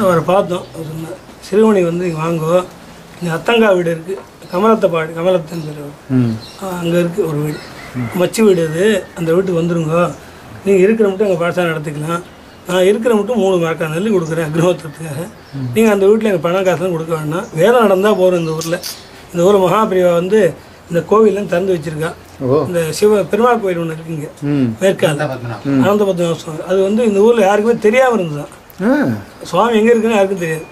அவரை பார்த்தோம். அவர் சொன்னார், சிறுகமணி வந்து இங்கே வாங்கோ, இங்கே அத்தங்கா வீடு இருக்குது, கமலத்தைப்பாடி கமலத்தன் பேர், அங்கே இருக்குது ஒரு வீடு, மச்சி வீடு அது, அந்த வீட்டுக்கு வந்துருங்கோ, நீங்கள் இருக்கிற மட்டும் எங்கள் பாடசாலை நடத்திக்கலாம், நான் இருக்கிற மட்டும் 3 மரக்கா நெல் கொடுக்குறேன் அக்னிஹோத்திரத்துக்காக, நீங்கள் அந்த வீட்டில் எங்கள் பணம் காசுலாம் கொடுக்க வேண்டாம், வேதம் நடந்தால் போகிறோம். இந்த ஊரில் மகாபிரிவா வந்து இந்த கோவில்லாம் திறந்து வச்சுருக்கா. இந்த பெருமாள் கோயில் ஒன்று இருக்குங்க மேற்கால அனந்தபத்மநாப, அது வந்து இந்த ஊரில் யாருக்குமே தெரியாமல் இருந்ததுதான். சுவாமி எங்கே இருக்குன்னு யாருக்கும் தெரியாது.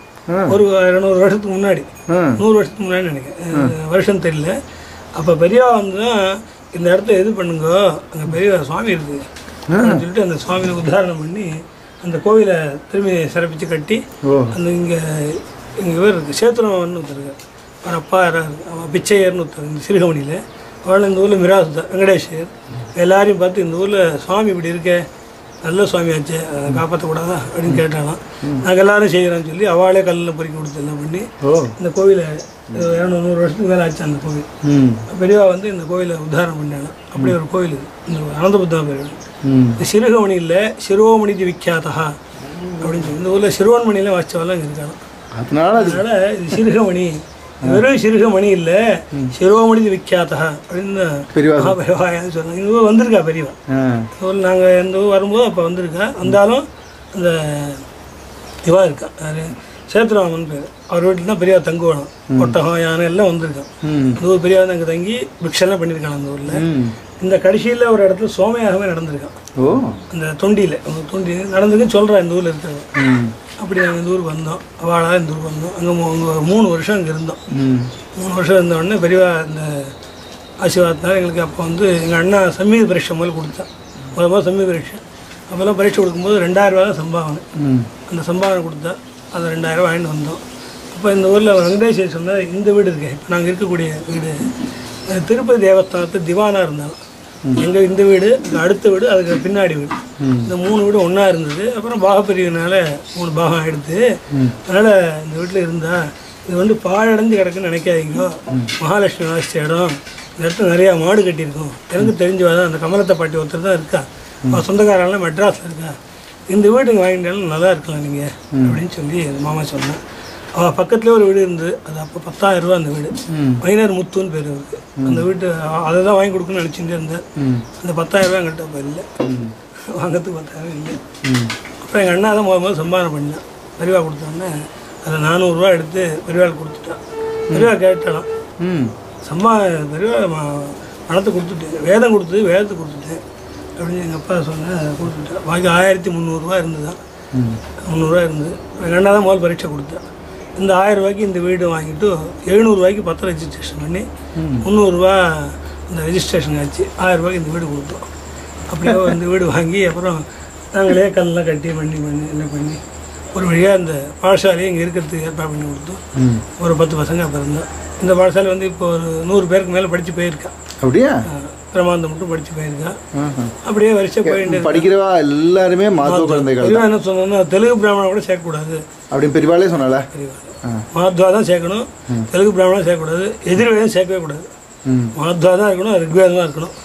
ஒரு 200 வருஷத்துக்கு முன்னாடி, 100 வருஷத்துக்கு முன்னாடி நினைக்கிறேன், வருஷம் தெரியல. அப்போ பெரியவா வந்து தான் இந்த இடத்த இது பண்ணுங்க, அங்கே பெரிய சுவாமி இருக்குது அப்படின்னு சொல்லிட்டு அந்த சுவாமியை உத்தாரணம் பண்ணி அந்த கோவிலை திரும்பி சிறப்பித்து கட்டி, அந்த இங்கே பேர் இருக்குது சேத்துரவன் ஒருத்தருக்கு, அவர் அப்பா அவன் பிச்சையர்னு ஒருத்தர் இந்த சிறுகமணியில். அவள் இந்த ஊரில் மிராஸ் தான் வெங்கடேஸ்வர். எல்லாரையும் பார்த்து இந்த ஊரில் சுவாமி இப்படி இருக்கே நல்ல சுவாமியாச்சு அதை காப்பாற்றக்கூடாதா அப்படின்னு கேட்டாலாம். நாங்கள் எல்லாரும் செய்கிறோன்னு சொல்லி அவளே கல்லில் பொறுக்கி கொடுத்து எல்லாம் பண்ணி இந்த கோவிலை 200 வருஷத்துக்கு மேலே ஆச்சு. அந்த கோவில் பெரியவா வந்து இந்த கோவிலை உத்தாரணம் பண்ணாங்க. அப்படி ஒரு கோவில் இந்த அனந்தபுத்தா பேர். இந்த சிறுகமணி இல்லை, சிறுவோமணி விக்கியாதா அப்படின்னு சொல்லி இந்த ஊரில் சிறுவன்மணியில் வாசிச்சவெல்லாம் இங்கே இருக்காங்க. அதனால இது சிறுகமணி, வெறும் சிறுகமணி இல்லை, சிறுவமணி விக்கியாதா அப்படின்னு பெரியவாயான்னு சொன்னாங்க. இந்த ஊர் வந்திருக்கா பெரியவா. ஊரில் நாங்கள் எந்த ஊர் வரும்போது அப்போ வந்திருக்கா. வந்தாலும் அந்த இவா இருக்கா, யாரு சேத்துராமன் பேர், அவர் வீட்டில் தான் பெரியவா தங்குவானோம். ஒட்டகம் யானை எல்லாம் வந்திருக்கான். இந்த ஊர் பெரியவா தான் அங்கே தங்கி பிக்ஷெல்லாம் பண்ணியிருக்காங்க அந்த ஊரில். இந்த கடைசியில் ஒரு இடத்துல சோமையாகவே நடந்திருக்கான். அந்த தொண்டியில் தொண்டி நடந்திருக்குன்னு சொல்கிறேன் இந்த ஊரில் இருக்கிறவங்க. அப்படி நாங்கள் இந்த ஊருக்கு வந்தோம். அவளாக இந்த ஊருக்கு வந்தோம். அங்கே 3 வருஷம் அங்கே இருந்தோம். 3 வருஷம் இருந்தோடனே பெரியவா இந்த ஆசீர்வாதத்தினால எங்களுக்கு அப்போ வந்து எங்கள் அண்ணா சம்மீத பரீட்சை முதல்ல கொடுத்தான். முதல் சம்மீத பரீட்சை அப்போல்லாம் பரீட்சை கொடுக்கும்போது 2000 ரூபா தான் சம்பாவனை. அந்த சம்பாவனை கொடுத்தா அதை 2000 ரூபா வாங்கிட்டு வந்தோம். அப்போ இந்த ஊரில் வெங்கடேஸ்வரி சொன்னால் இந்த வீடு இருக்கேன், இப்போ நாங்கள் இருக்கக்கூடிய வீடு திருப்பதி தேவஸ்தானத்து திவானாக இருந்தாலும் எங்கள் இந்த வீடு, அடுத்த வீடு, அதுக்கு பின்னாடி வீடு, இந்த 3 வீடு ஒன்றா இருந்தது. அப்புறம் பாகப்பிரிவினால 3 பாகம் ஆகிடுது. அதனால் இந்த வீட்டில் இருந்தால் இது வந்து பாழடைஞ்சு கிடக்குன்னு நினைக்காதீங்க. மகாலட்சுமி வாசித்த இடம். இந்த இடத்துல நிறையா மாடு கட்டியிருக்கோம். எனக்கு தெரிஞ்சவாதான் அந்த கமலத்தை பாட்டி ஒருத்தர் தான் இருக்கா. சொந்தக்காரெல்லாம் மெட்ராஸில் இருக்கா. இந்த வீட்டுங்க வாங்கிட்டாலும் நல்லா இருக்கலாம் நீங்கள் அப்படின்னு சொல்லி மாமா சொன்னேன். அவள் பக்கத்துலேயே ஒரு வீடு இருந்தது. அது அப்போ 10,000 ரூபா அந்த வீடு. மைனர் முத்துன்னு பேர் இருக்கு. அந்த வீட்டு அதை தான் வாங்கி கொடுக்கணும்னு நினச்சிட்டு இருந்தேன். அந்த 10,000 ரூபா எங்கள்கிட்ட அப்போ இல்லை, வாங்கிறதுக்கு 10,000 இல்லை. அப்புறம் எங்கள் அண்ணா தான் முதல்ல சம்பாதனை பண்ணேன். பெரியவா கொடுத்தோன்னே அதில் 400 ரூபா எடுத்து பெரியவாள் கொடுத்துட்டான். பெரியவா கேட்டாலாம் பெரியவா பணத்தை கொடுத்துட்டேன், வேதம் கொடுத்தது வேதத்தை கொடுத்துட்டேன் அப்படின்னு எங்கள் அப்பா சொன்னேன். அதை கொடுத்துட்டேன். பாக்கி 1300 ரூபா இருந்துதான். 300 ரூபா இருந்தது. எங்கள் அண்ணா தான் முதல் பரீட்சை கொடுத்தேன். இந்த 1000 ரூபாய்க்கு இந்த வீடு வாங்கிட்டு 700 ரூபாய்க்கு பத்திரம் ரெஜிஸ்ட்ரேஷன் பண்ணி 300 ரூபா இந்த ரெஜிஸ்ட்ரேஷன் ஆச்சு. 1000 ரூபாய்க்கு இந்த வீடு கொடுத்தோம். அப்படியே இந்த வீடு வாங்கி அப்புறம் நாங்களே கல்லெலாம் கட்டி பண்ணி எல்லாம் பண்ணி ஒரு வழியாக இந்த பாடசாலையை இங்கே இருக்கிறதுக்கு ஏற்பாடு பண்ணி கொடுத்தோம். ஒரு 10 பசங்க அப்போ இருந்தோம். இந்த பாடசாலை வந்து இப்போ ஒரு 100 பேருக்கு மேலே படித்து போயிருக்கா. அப்படியா? பிரமாந்தம் மட்டும் படித்து போயிருக்கா. அப்படியே வருஷம் போயிட்டு படிக்கிறவா எல்லாருமே மாதவ குழந்தைகள். என்ன சொன்னோன்னா தெலுங்கு பிராமணா கூட சேர்க்கக்கூடாது அப்படின்னு பெரியவாளே சொன்னால. மாத்வா தான் சேர்க்கணும், தெலுங்கு பிராமணா சேர்க்கக்கூடாது, எதிர்வேதம் சேர்க்கவே கூடாது. மாத்வா தான் இருக்கணும், ரிக்வேதம் தான் இருக்கணும்,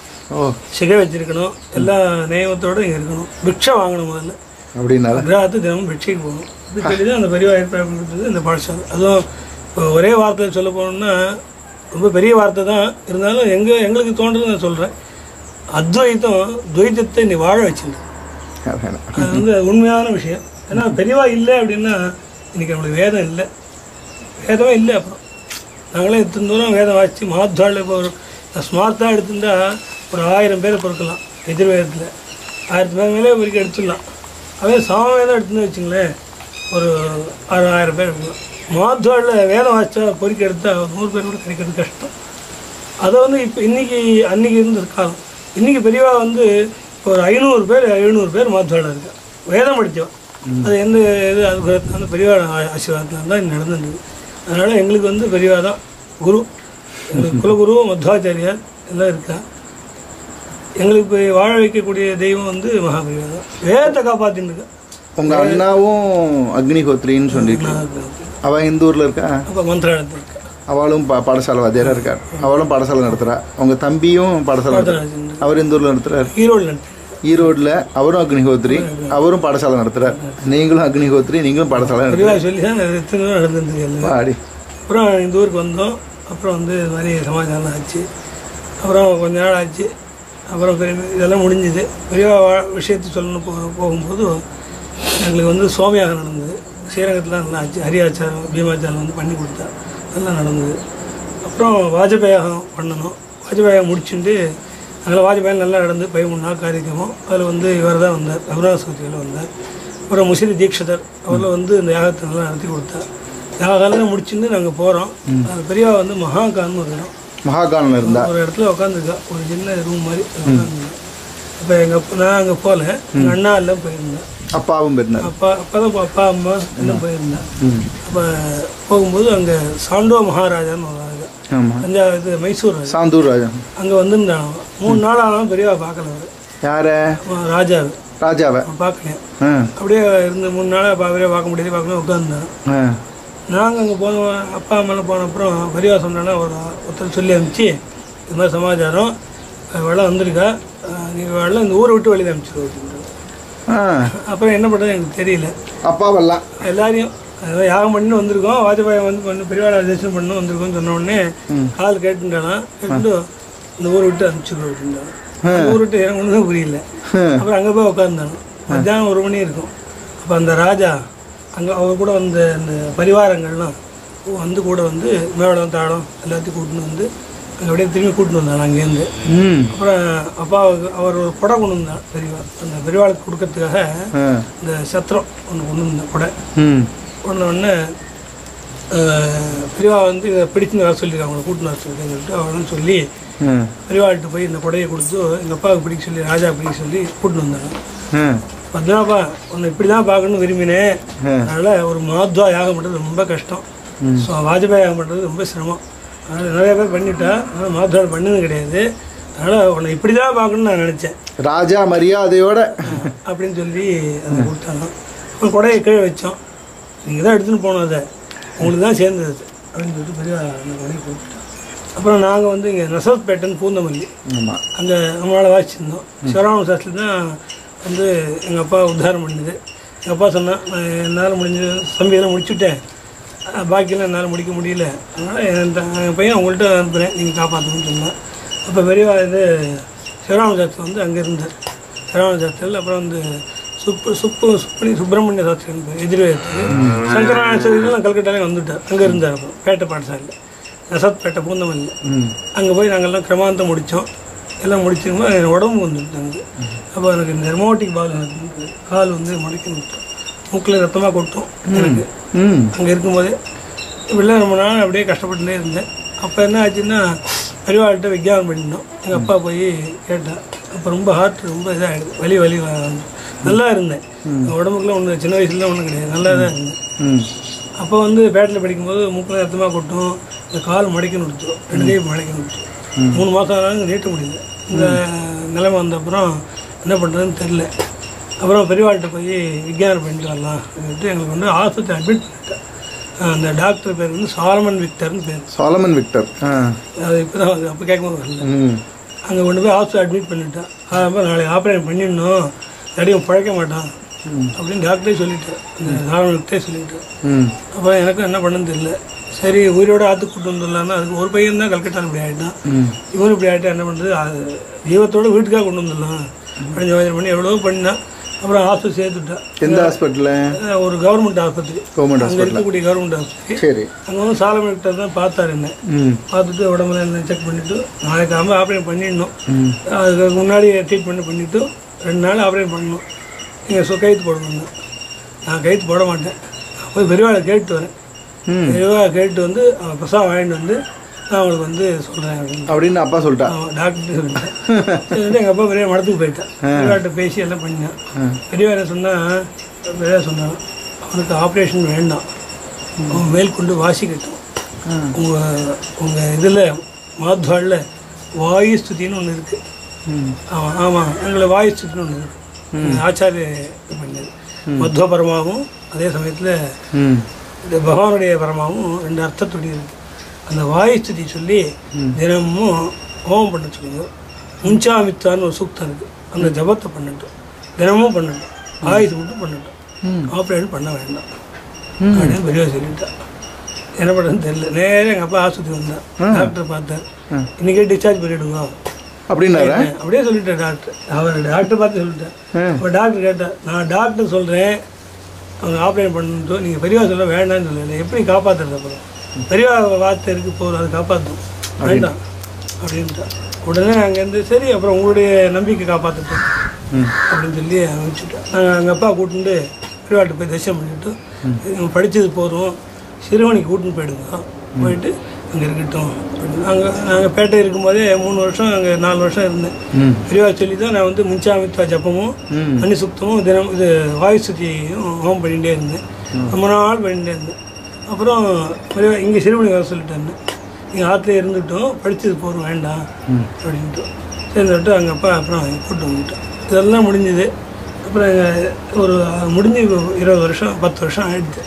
சிகை வச்சிருக்கணும், எல்லா நியமத்தோடு இங்கே இருக்கணும். பிக்ஷை வாங்கணும் முதல்ல அப்படின்னா கிரகத்து தினமும் பிக்ஷைக்கு போகணும். இப்படி சொல்லி தான் அந்த பெரியவா ஏற்பாடு பண்ணுறது இந்த பாடசாலை. அதுவும் இப்போ ஒரே வார்த்தையில் சொல்ல போனோம்னா ரொம்ப பெரிய வார்த்தை தான் இருந்தாலும் எங்களுக்கு தோன்றது நான் சொல்கிறேன். அத்வைத்தம் துவைத்தத்தை நீ வாழ வச்சுருக்கு. அது வந்து உண்மையான விஷயம். ஏன்னா பெரியவா இல்லை அப்படின்னா இன்றைக்கி நம்மளுக்கு வேதம் இல்லை, வேதமே இல்லை. அப்புறம் நாங்களே இத்தனை தூரம் வேதம் வாசித்து மாத்வாளில் இப்போ ஒரு ஸ்மார்ட்டாக எடுத்துட்டா ஒரு 1000 பேரை பொறுக்கலாம். எதிர்வேதத்தில் 1000 பேர் மேலே பொறுக்க எடுத்துடலாம். அதே சமவேதம் எடுத்துன்னு வச்சுங்களேன் ஒரு 6000 பேர் இருக்கலாம். மாத்வாளில் வேதம் வாசித்தா பொறுக்க எடுத்தால் 100 பேர் கூட கிடைக்கிறது கஷ்டம். அதை வந்து இப்போ அன்றைக்கி இருந்த காலம். இன்றைக்கி பெரியவா வந்து இப்போ ஒரு 500 பேர் 700 பேர் மாத்வாளில் இருக்கா வேதம் படித்தவன். அது எந்த இது அது அந்த பெரியவா ஆசீர்வாதத்தில் தான் நடந்துருக்கு. அதனால் எங்களுக்கு வந்து பெரியவா தான் குரு. எங்களுக்கு குலகுரு மத்வாச்சாரியார் எல்லாம் இருக்கா. எங்களுக்கு இப்போ வாழ வைக்கக்கூடிய தெய்வம் வந்து மகாபெரியவா தான். வேதத்தை காப்பாற்றின்னு இருக்கா. உங்கள் அண்ணாவும் அக்னிஹோத்ரின்னு சொல்லியிருக்காங்க. அவள் இந்த ஊரில் இருக்கா? அப்போ மந்திராலயத்தில் இருக்கா. அவளும் பாடசாலை வாத்தியாராக இருக்கார். அவளும் பாடசாலை நடத்துகிறா. உங்கள் தம்பியும் பாடசாலை அவர் இந்த ஊரில் நடத்துகிறார். ஈரோடில் அவரும் அக்னிஹோத்ரி, அவரும் பாடசாலை நடத்துகிறார். நீங்களும் அக்னிஹோத்ரி, நீங்களும் பாடசாலை நடத்துகிறீங்க சொல்லி தான் எத்தனை நடந்துருக்கு. அப்புறம் இந்த ஊருக்கு வந்தோம். அப்புறம் வந்து இது மாதிரி சமாச்சாரம் ஆச்சு. அப்புறம் கொஞ்ச நாள் ஆச்சு. அப்புறம் இதெல்லாம் முடிஞ்சுது. பெரிய விஷயத்தை சொல்லணும் போகும்போது எங்களுக்கு வந்து சோமயாகம் நடந்தது. ஸ்ரீரங்கத்தில் நல்லா ஆச்சு. ஹரியாச்சாரம் பீமாச்சாரம் வந்து பண்ணி கொடுத்தா அதெல்லாம் நடந்தது. அப்புறம் வாஜபேயாகம் பண்ணணும். வாஜபேயாகம் முடிச்சுட்டு அதில் வாஜபேயம் நல்லா நடந்து 13 நாள் காரியக்கிரமம். அதில் வந்து இவர் தான் வந்தார், ரகுநாதசூத்தியில் வந்தார். அப்புறம் முசிறி தீட்சிதர் அவரில் வந்து இந்த யாகத்தை நல்லா நடத்தி கொடுத்தார். யாகெல்லாம் முடிச்சுட்டு நாங்கள் போகிறோம். அது பெரியவா வந்து மகாகான்னு ஒரு இடம். மகாகானில் இருந்தால் ஒரு இடத்துல உட்காந்துருக்கா, ஒரு சின்ன ரூம் மாதிரி உட்காந்துருக்கா. அப்போ நான் அங்கே போகல, எங்கள் அண்ணா எல்லாம் போயிருந்தேன். அப்பாவும் போயிருந்தேன். அப்பா அம்மா எல்லாம் போயிருந்தேன். அப்போ போகும்போது அங்கே சாண்டோ மகாராஜான்னு ஒரு ராஜா, தஞ்சாவூர் மைசூர் சாந்தூர் ராஜா அங்கே வந்துருந்தாங்க. 3 நாள் ஆனாலும் பெரியவா பார்க்கல. அவர் யார? ராஜாவு ராஜாவை பார்க்கலையா. அப்படியே இருந்து 3 நாளாக அவரே பார்க்க முடியாது, பார்க்கணும் உட்காந்துருந்தேன். நாங்கள் அங்கே போனோம், அப்பா அம்மாலாம் போன அப்புறம் பெரியவா சொன்னா ஒருத்தர் சொல்லி அனுப்பிச்சு, இது மாதிரி சமாச்சாரம் வெள்ளம் வந்திருக்கா, நீங்கள் வெள்ளம் இந்த ஊரை விட்டு வெளியில் அனுப்பிச்சிருவோம். அப்புறம் என்ன பண்ணுறது எனக்கு தெரியல. அப்பாவெல்லாம் எல்லாரையும் யாகம் பண்ணி வந்திருக்கோம், வாஜ்பாய் வந்து பெரியவாளை தரிசனம் பண்ணணும் வந்திருக்கோம்னு சொன்ன உடனே கால் கேட்டுட்டாலாம், கேட்டு இந்த ஊரை விட்டு அனுப்பிச்சிருவோம் அப்படின்றாங்க. ஊரை விட்டு எனக்கு ஒன்றும் புரியல. அப்புறம் அங்கே போய் உட்காந்துட்டாங்க. மத்தியானம் 1 மணி இருக்கும். அப்போ அந்த ராஜா அங்கே அவர் கூட வந்த அந்த பரிவாரங்கள்லாம் வந்து கூட வந்து மேளம் தாளம் எல்லாத்தையும் கூட்டின்னு வந்து அங்கே அப்படியே திரும்பி கூட்டின்னு வந்தாங்க அங்கேருந்து. அப்புறம் அப்பாவுக்கு அவர் ஒரு கொடை கொண்டு வந்தார் பெரியவா, அந்த பெரியவாளுக்கு கொடுக்கறதுக்காக இந்த சத்திரம் ஒன்று கொண்டு வந்தேன். கொடை கொண்டு உடனே பெரியவா வந்து இதை பிடிச்சுன்னு வர சொல்லியிருக்காங்க, அவங்களை கூட்டின்னு வர சொல்லிட்டு அவளும் சொல்லி பெரியவாள்கிட்ட போய் இந்த கொடையை கொடுத்து எங்கள் அப்பாவுக்கு பிடிக்க சொல்லி ராஜா பிடிக்க சொல்லி கூட்டின்னு வந்தாங்க. பத்மநாபா உன்னை இப்படி தான் பார்க்கணும்னு விரும்பினேன், அதனால் ஒரு மாத்வா யாகம் பண்ணுறது ரொம்ப கஷ்டம், ஸோ வாஜ்பாய் யாகம் பண்ணுறது ரொம்ப சிரமம், அதனால் நிறைய பேர் பண்ணிட்டா, அதனால் மாத்வா பண்ணது கிடையாது, அதனால் உன்னை இப்படி தான் பார்க்கணும்னு நான் நினச்சேன், ராஜா மரியாதையோட அப்படின்னு சொல்லி அதை கொடுத்தாங்க. அப்புறம் கொடையை கீழே வச்சோம், நீங்கள் தான் எடுத்துன்னு போனோம், அதை உங்களுக்கு தான் சேர்ந்தது அப்படின்னு சொல்லிட்டு பெரிய அந்த கொடையை கொடுத்துட்டோம். அப்புறம் நாங்கள் வந்து இங்கே நசரத்பேட்டைன்னு பூந்தமல்லி, அங்கே நம்மளால் வாசிச்சிருந்தோம். சிவராம சாஸ்திரி தான் வந்து எங்கள் அப்பா உத்தாரம் பண்ணிது. எங்கள் அப்பா சொன்னால் நான் என்னால் முடிஞ்சது சம்பியெல்லாம் முடிச்சுட்டேன், பாக்கியெல்லாம் என்னால் முடிக்க முடியல, அதனால் என் பையன் உங்கள்கிட்ட அனுப்புகிறேன், நீங்கள் காப்பாற்றணும்னு சொன்னேன். அப்போ பெரியவா இது சிவராம சாஸ்திரி வந்து அங்கே இருந்தார். சிவராம சாஸ்திரியில் அப்புறம் வந்து சுப்பிரமணிய சாஸ்திரி எதிர்வேத்துக்கு சங்கராச்சாரியெல்லாம் கல்கட்டாலே வந்துட்டார். அங்கே இருந்தார். அப்புறம் பேட்டை பாடசாலையில் நசரத்பேட்டை பூந்தமல்லி அங்கே போய் நாங்கள்லாம் கிரமாந்தம் முடித்தோம். எல்லாம் முடிச்சிருக்கும்போது எனக்கு உடம்பு வந்துட்டாங்க. அப்போ எனக்கு இந்த ரெமோட்டிக் பால் எனக்கு கால் வந்து முடக்கி விட்டோம், மூக்கில் ரத்தமாக கொட்டும் எனக்கு. அங்கே இருக்கும்போதே இப்படிலாம் ரொம்ப நாள் அப்படியே கஷ்டப்பட்டுட்டே இருந்தேன். அப்போ என்ன ஆச்சுன்னா பெரியவாள்கிட்ட விஜயானம் பண்ணிட்டோம். எங்கள் அப்பா போய் கேட்டால் அப்போ ரொம்ப ஹார்ட் ரொம்ப இதாகிடுது, வலி நல்லா இருந்தேன். உடம்புக்குலாம் ஒன்று சின்ன வயசுலாம் ஒன்றும் கிடையாது, நல்லா தான் இருந்தேன். அப்போ வந்து பேட்டில் படிக்கும்போது மூக்கில் ரத்தமாக கொட்டும், இந்த கால் மடக்கி நிறுத்தும், 2 கை மடக்கி நிறுத்தும். 3 மாதம் ஆனாலும் நீட்ட முடியல. இந்த நிலைமை வந்த அப்புறம் என்ன பண்ணுறதுன்னு தெரில. அப்புறம் பெரியவாள்கிட்ட போய் விஜயானம் பண்ணிட்டு வரலாம் அப்படின்ட்டு எங்களுக்கு வந்து ஆஸ்பத்திரி அட்மிட் பண்ணிட்டேன். அந்த டாக்டர் பேர் வந்து சாலமன் விக்டர்னு பேர். சாலமன் விக்டர் அது இப்போ தான் அப்போ கேட்கும்போது வரல. அங்கே கொண்டு போய் ஹாஸ்பிட்டல் அட்மிட் பண்ணிட்டேன். அப்புறம் நாளைக்கு ஆப்ரேஷன் பண்ணிடணும், தடியும் பழைக்க மாட்டான் அப்படின்னு டாக்டரே சொல்லிட்டேன், இந்த சாலமன் விக்டரே சொல்லிட்டேன். அப்போ எனக்கும் என்ன பண்ணுன்னு தெரியல. சரி உயிரோட ஆற்று கூட்டு வந்துடலாம்னா அதுக்கு ஒரு பையன் தான் கல்கட்டால் இப்படி ஆகிட்டான், இவரும் இப்படி ஆகிட்டா என்ன பண்ணுறது, ஜீவத்தோடு வீட்டுக்காக கொண்டு வந்துடலாம் அப்படின்னு யோசனை பண்ணி எவ்வளோ பண்ணினான். அப்புறம் ஹாஸ்பிட்டல் சேர்த்துட்டேன். எந்த ஹாஸ்பிட்டலில்? ஒரு கவர்மெண்ட் ஆஸ்பத்திரி, அங்கே இருக்கக்கூடிய கவர்மெண்ட் ஆஸ்பத்திரி. சரி. அங்கே வந்து சாலமன் விக்டர் தான் பார்த்தாரு என்ன, பார்த்துட்டு உடம்புல என்ன செக் பண்ணிவிட்டு நாளைக்கு ஆப்ரேஷன் பண்ணிடணும், அதுக்கு முன்னாடி ட்ரீட்மெண்ட் பண்ணிவிட்டு 2 நாள் ஆப்ரேஷன் பண்ணணும், நீங்கள் கைத்து போடணும். நான் கைத்து போட மாட்டேன், போய் பெரியவாளை கேட்டு வரேன். பெரியவா கேட்டு வந்து பிரசாதம் வாங்கிட்டு வந்து நான் அவங்களுக்கு வந்து சொல்கிறேன் அப்படின்னு அப்பா சொல்லிட்டேன். டாக்டர்கிட்ட சொல்லிட்டேன். சரி எங்கள் அப்பா பெரிய மடத்துக்கு போயிட்டேன். பெரியவாட்ட பேசி எல்லாம் பண்ணினேன். பெரியவா என்ன சொன்னால், பெரியவா சொன்னான் அவனுக்கு ஆப்ரேஷன் வேண்டாம், அவன் மேற்கொண்டு வாசிக்கட்டும், உங்கள் இதில் மாத்வாளில் வாயு ஸ்துதின்னு ஒன்று இருக்குது. ஆமாம் எங்களை வாயு ஸ்துதின்னு ஒன்று இருக்குது, ஆச்சாரிய பண்ணது. மத்வ பரமாவும் அதே சமயத்தில் இந்த பகவானுடைய பரமாவும் 2 அர்த்தத்துடைய இருக்குது. அந்த வாயுஸ்துதி சொல்லி தினமும் ஹோமம் பண்ண சொல்லுங்க. முஞ்சாமித்தான்னு ஒரு சூக்தம் இருக்குது, அந்த ஜபத்தை பண்ணட்டும், தினமும் பண்ணட்டும், ஆயுசு மட்டும் பண்ணட்டும், ஆப்ரேஷன் பண்ண வேண்டாம் அப்படின்னு பெரியவா சொல்லிட்டா. என்ன பண்ணுறதுன்னு தெரியல. நேரம் எங்கள் அப்பா ஆஸ்பத்திரி வந்தேன், டாக்டர் பார்த்தேன், இன்றைக்கே டிஸ்சார்ஜ் பண்ணிவிடுங்க அப்படின்னாரு. அப்படியே சொல்லிட்டேன் டாக்டர். அவர் டாக்டர் பார்த்து சொல்லிட்டேன். இப்போ டாக்டர் கேட்டேன், நான் டாக்டர் சொல்கிறேன் அவங்க ஆப்ரேஷன் பண்ணிட்டு, நீங்கள் பெரியவா சொல்ல வேண்டாம்னு சொல்லலை, எப்படி காப்பாற்றுறது? அப்புறம் பெரியவா வார்த்தை இருக்குது போதும், அதை காப்பாற்றும் வேண்டாம் அப்படின்ட்டா. உடனே அங்கேருந்து சரி அப்புறம் உங்களுடைய நம்பிக்கை காப்பாற்றட்டும் அப்படின்னு சொல்லி அனுப்பிச்சுட்டேன். நாங்கள் எங்கள் அப்பா கூட்டிட்டு பெரியவாட்ட போய் தரிசனம் பண்ணிவிட்டு, இவங்க படித்தது போதும், சிறுவனிக்கு கூட்டின்னு போயிடுங்க, போயிட்டு அங்கே இருக்கட்டும் அப்படின்னு. நாங்கள் பேட்டை இருக்கும்போதே 3 வருஷம் அங்கே 4 வருஷம் இருந்தேன். பெரியவா சொல்லி தான் நான் வந்து முஞ்சாமித்வா ஜப்பமும் மணி சுத்தமும் தினம் இது வாயு சுத்தியும் ஹோம் பண்ணிகிட்டே இருந்தேன். ரொம்ப நாள் பண்ணிகிட்டே இருந்தேன். அப்புறம் பெரியவா இங்கே சிறுமணி வர சொல்லிட்டேன், நீங்கள் ஆற்றுல இருந்துட்டோம், படித்தது போகிறோம் வேண்டாம் அப்படின்ட்டு சேர்ந்துட்டு அங்கே அப்பா அப்புறம் கூப்பிட்டு வந்துட்டோம். இதெல்லாம் முடிஞ்சுது. அப்புறம் ஒரு முடிஞ்சு 20 வருஷம் 10 வருஷம் ஆகிடுது.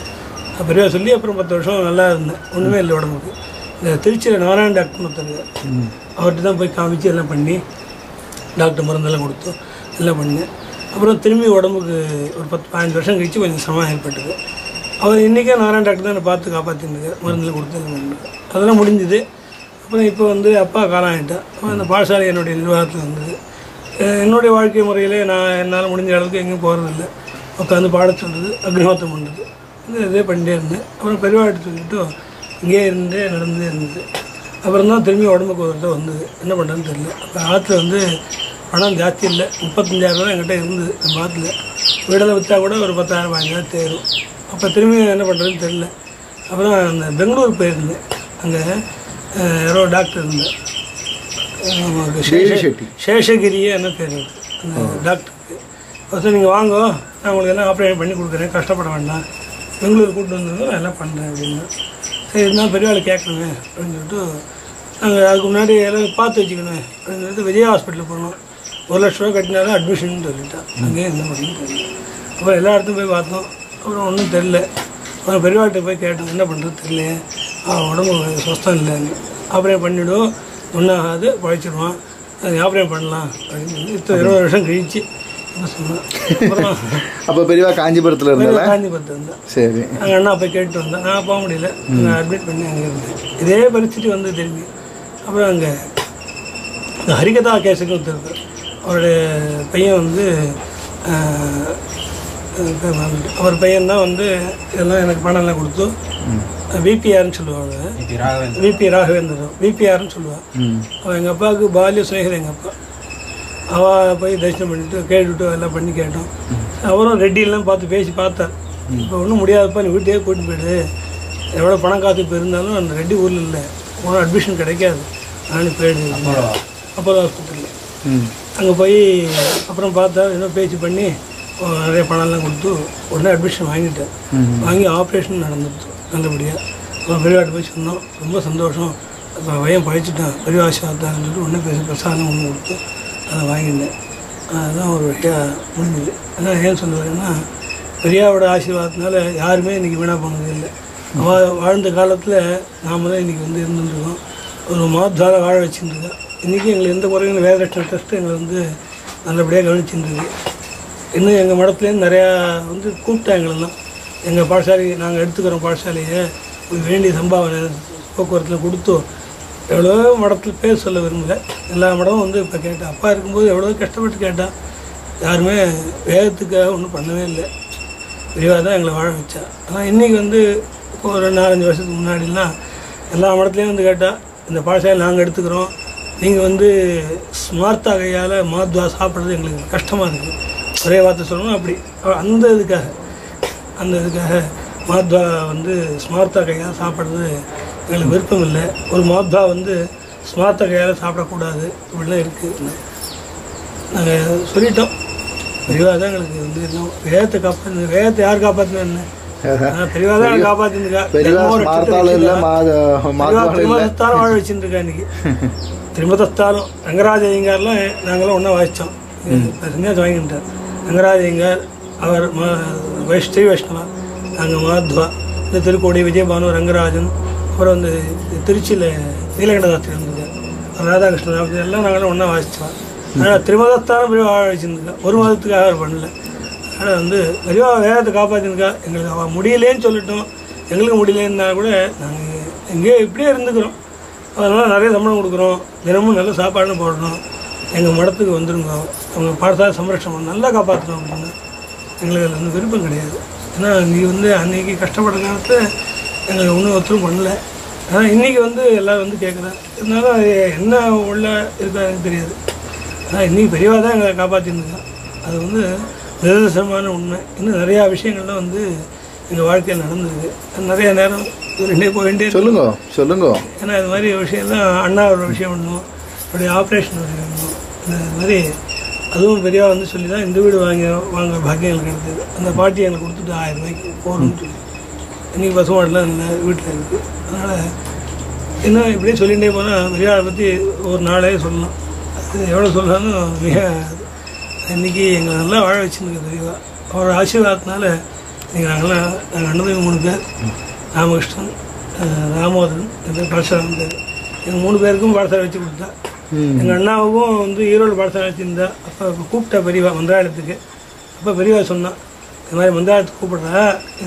பெரியவா சொல்லி அப்புறம் 10 வருஷம் நல்லா இருந்தேன். ஒன்றுமே இல்லை உடம்புக்கு. இந்த திருச்சியில் நாராயண டாக்டர்னு ஒருத்தர், அவர்கிட்ட தான் போய் காமிச்சு எல்லாம் பண்ணி டாக்டர் மருந்தெல்லாம் கொடுத்தோம், எல்லாம் பண்ணேன். அப்புறம் திரும்பி உடம்புக்கு ஒரு 10-15 வருஷம் கழிச்சு கொஞ்சம் சிரமம் ஏற்பட்டது. அவர் இன்றைக்கே நாராயண டாக்டர் தான் என்னை பார்த்து காப்பாற்றிருந்தார், மருந்தில் கொடுத்து அதெல்லாம் முடிஞ்சுது. அப்புறம் இப்போ வந்து அப்பா காலம் ஆகிட்டேன். அந்த பாடசாலை என்னுடைய நிர்வாகத்தில் வந்தது. என்னுடைய வாழ்க்கை முறையிலே நான் என்னால் முடிஞ்ச அளவுக்கு எங்கேயும் போகிறதில்ல, உட்காந்து பாட சொல்கிறது, அக்னிஹோத்திரம் பண்ணுறது, இதே பண்ணிட்டே இருந்தேன். அப்புறம் பெரியவாட்டு சொல்லிட்டு இங்கேயே இருந்தே நடந்தே இருந்தது. அப்புறம் தான் திரும்பி உடம்புக்கு ஒரு தடவை வந்தது. என்ன பண்ணுறதுன்னு தெரியல. அப்போ ஆற்றுல வந்து பணம் ஜாஸ்தி இல்லை, 35,000 ரூபா என்கிட்ட இருந்தது. நம்ம ஆற்றுல வீடெல்லாம் விற்றா கூட ஒரு 10,000-15,000 தேரும். அப்போ திரும்பி என்ன பண்ணுறதுன்னு தெரியல. அப்புறம் அந்த பெங்களூர் போயிருந்தேன். அங்கே யாரோ டாக்டர் இருந்தேன், சேஷகிரியே என்ன பேர் அந்த டாக்டருக்கு. ஃபஸ்ட்டு நீங்கள் வாங்க, நான் உங்களுக்கு எல்லாம் ஆப்ரேஷன் பண்ணி கொடுக்குறேன், கஷ்டப்பட வேண்டாம், பெங்களூர் கூப்பிட்டு வந்தது நான் எல்லாம் பண்ணுறேன் அப்படின்னா. சரி இருந்தால் பெரிய ஆள் கேட்கணுமே அப்படின்னு சொல்லிட்டு நாங்கள் அதுக்கு முன்னாடி எல்லாம் பார்த்து வச்சுக்கணும் அப்படின்னு சொல்லிட்டு விஜயா ஹாஸ்பிட்டலுக்கு போனோம். 1 லட்ச ரூபா கட்டினாலும் அட்மிஷன் சொல்லிட்டான். அங்கேயே என்ன பண்ணணும்னு தெரியல. அப்புறம் எல்லா இடத்துக்கும் போய் பார்த்தோம், அப்புறம் ஒன்றும் தெரில. அப்புறம் பெரியவாள்கிட்ட போய் கேட்டோம், என்ன பண்ணுறது தெரியலையே, உடம்பு சுத்தம் இல்லைன்னு. ஆப்ரேஷன் பண்ணிவிடும், ஒன்றும் ஆகாது, பழைச்சிடுவான், அது ஆப்ரேஷன் பண்ணலாம் அப்படின்னு சொல்லி 20 வருஷம் கழிச்சு சொன்னேன். அப்புறம் அப்போ பெரியவா காஞ்சிபுரத்தில் இருந்தா? காஞ்சிபுரத்தில் இருந்தேன். சரி. அங்கே அண்ணா போய் கேட்டு வந்தேன். நான் போக முடியல, நான் அட்மிட் பண்ணி அங்கே இருந்தேன். இதே பரிస్థితి வந்து திரும்பி அப்புறம் அங்கே இந்த ஹரிகதா கேஸுக்கு ஒருத்தர், அவருடைய பையன் வந்து அவர் பையன்தான் வந்து இதெல்லாம் எனக்கு பணம்லாம் கொடுத்து விபிஆர்னு சொல்லுவாங்க, விபி ராகவேந்திரன் விபிஆர்னு சொல்லுவாள். அவன் எங்கள் அப்பாவுக்கு பால்ய சிநேகிதர். எங்கள் அப்பா அவள் போய் தரிசனம் பண்ணிவிட்டு கேட்டுவிட்டு எல்லாம் பண்ணி கேட்டோம். அவரும் ரெட்டியெல்லாம் பார்த்து பேசி பார்த்தார். இப்போ ஒன்றும் முடியாதப்பா, நீ வீட்டையே கூட்டிட்டு போயிடு, எவ்வளோ பணம் காசு இப்போ இருந்தாலும் அந்த ரெட்டி ஊரில் இல்லை, ஒன்றும் அட்மிஷன் கிடைக்காது, அதனால் போயிடு அப்போலோ ஹாஸ்பிட்டலில். அங்கே போய் அப்புறம் பார்த்தா இன்னும் பேச்சு பண்ணி நிறைய பணம்லாம் கொடுத்து உடனே அட்மிஷன் வாங்கிட்டேன். வாங்கி ஆப்ரேஷன் நடந்துட்டு நல்லபடியாக. அப்புறம் பெரியவாட்டு போய் சொன்னோம், ரொம்ப சந்தோஷம், இப்போ பையன் பழிச்சிட்டான், பெரிய ஆசீர்வாதம் சொல்லிட்டு உடனே பேசி பிரசாதம் ஒன்று கொடுத்து அதை வாங்கிட்டேன். அதுதான் ஒரு வழியாக முடிஞ்சுது. ஆனால் ஏன் சொல்லுவேன்னா, பெரியாவோட ஆசீர்வாதத்தினால யாருமே இன்றைக்கி வீணாக போனது இல்லை. வாழ்ந்த காலத்தில் நாம் தான் இன்றைக்கி வந்து இருந்துருக்கோம், ஒரு மாதத்தால் வாழ வச்சுருக்கோம். இன்றைக்கி எங்களுக்கு எந்த குறையும் வேதரட்சண ட்ரஸ்ட்டு எங்களை வந்து நல்லபடியாக கவனிச்சுருக்கு. இன்னும் எங்கள் மடத்துலேருந்து நிறையா வந்து கூப்பிட்டா எங்களெல்லாம் எங்கள் பாடசாலை நாங்கள் எடுத்துக்கிறோம், பாடசாலையை வேண்டிய சம்பாவனை போக்குவரத்தில் கொடுத்தோம். எவ்வளோ மடத்தில் பேர் சொல்ல விரும்பல, எல்லா மடமும் வந்து இப்போ கேட்டேன். அப்பா இருக்கும்போது எவ்வளோ கஷ்டப்பட்டு கேட்டால் யாருமே வேதத்துக்காக ஒன்றும் பண்ணவே இல்லை, விரிவாக தான் எங்களை வாழ வச்சா. ஆனால் இன்றைக்கி வந்து இப்போ ஒரு 4-5 வருஷத்துக்கு முன்னாடிலாம் எல்லா மடத்துலேயும் வந்து கேட்டால் இந்த பாடசாலை நாங்கள் எடுத்துக்கிறோம், நீங்கள் வந்து ஸ்மார்த்தா கையால் மாத்வா சாப்பிட்றது எங்களுக்கு கஷ்டமாக இருக்குது, ஒரே வார்த்தை சொல்லணும் அப்படி. அந்த இதுக்காக மாத்வா வந்து ஸ்மார்த்தா கையால் சாப்பிட்றது எங்களுக்கு விருப்பம் இல்லை, ஒரு மாத்வா வந்து ஸ்மார்த்தா கையால் சாப்பிடக்கூடாது, இப்படிலாம் இருக்குது. நாங்கள் சொல்லிட்டோம், பெரியவா தான் எங்களுக்கு வந்து இன்னும் வேதத்தை காப்பாற்று, வேதத்தை யார் காப்பாற்றினா என்ன, பெரியவா தான் காப்பாற்றிருக்கா, திருமதத்தாலும் வாழ வச்சுருக்கா. இன்னைக்கு திருமதத்தாலும் ரங்கராஜ ஐயங்கார்லாம் நாங்களாம் ஒன்றா வாசித்தோம், சன்னியாசம் வாங்கிட்டார். ரங்கராஜ ஐயங்கார் அவர் ஸ்ரீ வைஷ்ணவா, நாங்கள் மாத்வா, இந்த திருக்கோடி விஜயபானு ரங்கராஜன், அப்புறம் வந்து திருச்சியில் நீலகண்டதாஸ்திரி இருந்தது, ராதாகிருஷ்ணன், எல்லாம் நாங்களாம் ஒன்றா வாசித்தோம். அதனால் திருமதத்தாலும் பெரிய வாழ வச்சுருந்துருக்கா, ஒரு மதத்துக்காக அவர் பண்ணல. அதனால் வந்து பெரிய வேதத்தை காப்பாற்றிருக்கா. எங்களுக்கு அவள் முடியலேன்னு சொல்லிட்டோம், எங்களுக்கு முடியலன்னா கூட நாங்கள் எங்கேயோ இப்படியே இருந்துக்கிறோம். அதனால் நிறைய சம்பளம் கொடுக்குறோம், தினமும் நல்ல சாப்பாடுன்னு போடணும், எங்கள் மடத்துக்கு வந்துருங்க, அவங்க பாடசாலை சம்ரட்சணம் நல்லா காப்பாற்றணும் அப்படின்னா எங்களுக்கு அதில் வந்து விருப்பம் கிடையாது. ஏன்னா நீ வந்து அன்றைக்கி கஷ்டப்படுற காலத்தில் எங்களுக்கு ஒன்றும் ஒத்துரும் பண்ணலை. ஆனால் இன்றைக்கி வந்து எல்லோரும் வந்து கேட்குறேன், இருந்தாலும் அது என்ன உள்ள இருக்கா எனக்கு தெரியாது. ஆனால் இன்றைக்கி பெரியவா தான் எங்களை காப்பாற்றிருந்துருக்கேன். அது வந்து நிதர்சனமான உண்மை. இன்னும் நிறையா விஷயங்கள்லாம் வந்து எங்கள் வாழ்க்கையில் நடந்திருக்கு. நிறைய நேரம் ரெண்டே போக வேண்டிய சொல்லுங்க. ஏன்னா இது மாதிரி விஷயம்லாம் அண்ணா ஒரு விஷயம் பண்ணணும், அப்படி ஆப்ரேஷன் பண்ணணும், இந்த மாதிரி அதுவும் பெரியவா வந்து சொல்லி தான் இந்த வீடு வாங்க பாக்கியம் எங்களுக்கு கிடைத்தது. அந்த பாட்டி எங்களுக்கு கொடுத்துட்டு 1000 ரூபாய்க்கு போகணும்னு சொல்லி இன்றைக்கி பசுமாடெலாம் இல்லை வீட்டில் இருக்குது. அதனால் இன்னும் இப்படியே சொல்லிகிட்டே போனால் பெரியாரை பற்றி ஒரு நாளே சொல்லலாம், அது எவ்வளோ சொல்லலாம்னு மிக இன்றைக்கி எங்களை நல்லா வாழ வச்சுருக்க தெரியவா. அவரோட ஆசீர்வாதத்தினால நாங்கள் அண்ணன் 3 பேர், ராமகிருஷ்ணன், ராமோதரன், பரசுராமன் பேர், எங்கள் 3 பேருக்கும் பாடசாலை வச்சு கொடுத்தா. எங்கள் அண்ணாவுக்கும் வந்து ஈரோடு பாடசாலை வச்சுருந்தா. அப்போ கூப்பிட்டா பெரியவா மந்திராலயத்துக்கு. அப்போ பெரியவா சொன்னான், இந்த மாதிரி மந்திராலயத்துக்கு கூப்பிட்றா,